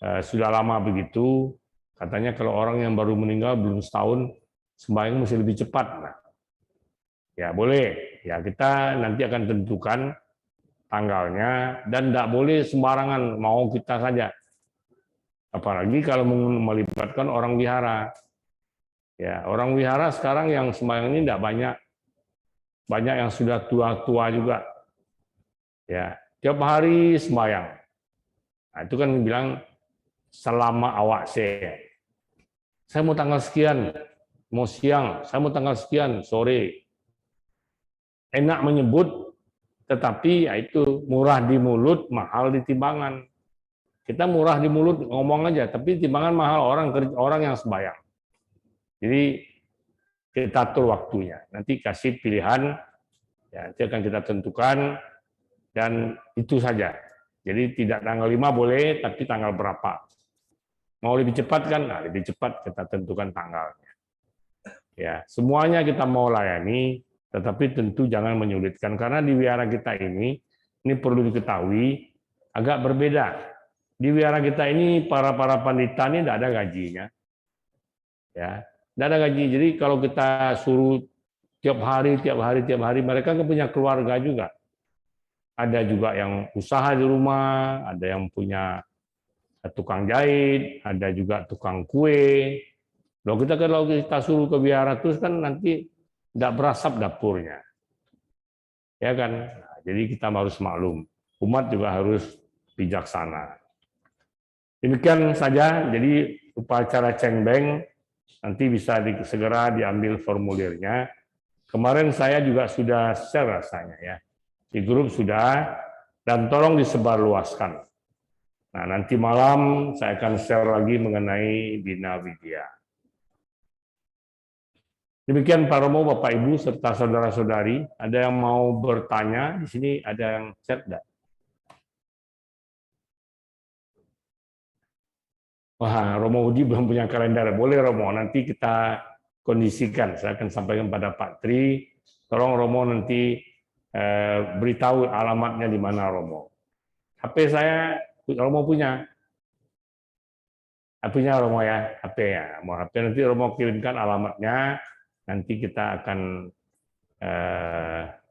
sudah lama begitu. Katanya kalau orang yang baru meninggal belum setahun sembahyang mesti lebih cepat. Nah, ya boleh. Ya kita nanti akan tentukan tanggalnya dan tidak boleh sembarangan mau kita saja. Apalagi kalau melibatkan orang wihara. Ya, orang wihara sekarang yang sembahyang ini tidak banyak. Banyak yang sudah tua-tua juga. Ya, tiap hari sembahyang. Nah, itu kan bilang selama awak saya mau tanggal sekian, mau siang, saya mau tanggal sekian, sore. Enak menyebut, tetapi ya itu murah di mulut, mahal di timbangan. Kita murah di mulut ngomong aja, tapi timbangan mahal orang yang sembahyang. Jadi kita atur waktunya. Nanti kasih pilihan, ya, nanti akan kita tentukan, dan itu saja. Jadi tidak tanggal 5 boleh, tapi tanggal berapa. Mau lebih cepat kan? Nah, lebih cepat kita tentukan tanggalnya. Ya, semuanya kita mau layani, tetapi tentu jangan menyulitkan karena di wihara kita ini perlu diketahui agak berbeda. Di wihara kita ini para pandita ini tidak ada gajinya. Ya, tidak ada gaji. Jadi kalau kita suruh tiap hari mereka kan punya keluarga juga. Ada juga yang usaha di rumah, ada yang punya tukang jahit, ada juga tukang kue. Kalau kita suruh ke wihara terus kan nanti tidak berasap dapurnya. Ya kan? Nah, jadi kita harus maklum. Umat juga harus bijaksana. Demikian saja. Jadi upacara Cengbeng nanti bisa segera diambil formulirnya. Kemarin saya juga sudah share rasanya ya. Di grup sudah, dan tolong disebarluaskan. Nah, nanti malam saya akan share lagi mengenai Bina Widya. Demikian Pak Romo, Bapak Ibu, serta saudara-saudari. Ada yang mau bertanya? Di sini ada yang chat enggak? Wah, Romo Hudi belum punya kalender. Boleh Romo, nanti kita kondisikan. Saya akan sampaikan pada Pak Tri. Tolong Romo nanti beritahu alamatnya di mana Romo. HP saya Romo punya. Punya Romo ya, HP ya. Mau HP nanti Romo kirimkan alamatnya. Nanti kita akan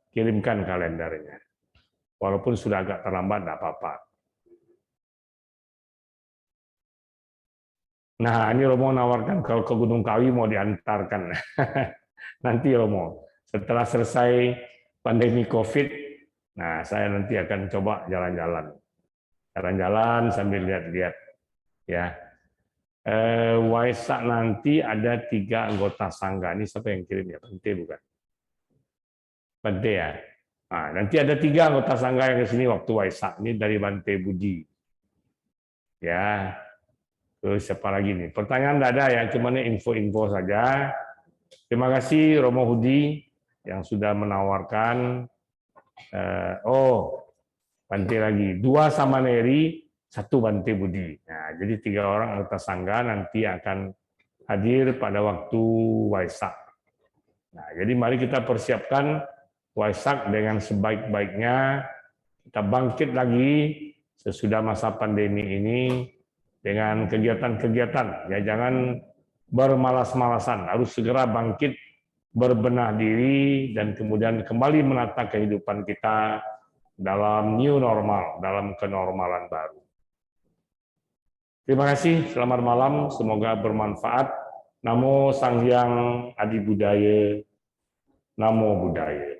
kirimkan kalendernya. Walaupun sudah agak terlambat, tidak apa-apa. Nah, ini Romo nawarkan kalau ke Gunung Kawi mau diantarkan. Nanti Romo, setelah selesai pandemi COVID, nah saya nanti akan coba jalan-jalan. Jalan-jalan sambil lihat-lihat. Ya. Waisak nanti ada 3 anggota sangga. Ini siapa yang kirim ya? Bante bukan? Bante ya. Nah, nanti ada 3 anggota sangga yang ke sini waktu Waisak. Ini dari Bante Budi. Ya. Terus siapa lagi nih? Pertanyaan tidak ada ya, cuma info-info saja. Terima kasih Romo Hudi yang sudah menawarkan. Bante lagi. 2 Samaneri, 1 Bante Budi. Nah, jadi 3 orang anggota sangga nanti akan hadir pada waktu Waisak. Nah, jadi mari kita persiapkan Waisak dengan sebaik-baiknya. Kita bangkit lagi sesudah masa pandemi ini dengan kegiatan-kegiatan. Ya, jangan bermalas-malasan, harus segera bangkit, berbenah diri, dan kemudian kembali menata kehidupan kita dalam new normal, dalam kenormalan baru. Terima kasih, selamat malam, semoga bermanfaat. Namo Sang Hyang Adi Budaya, Namo Buddhaya.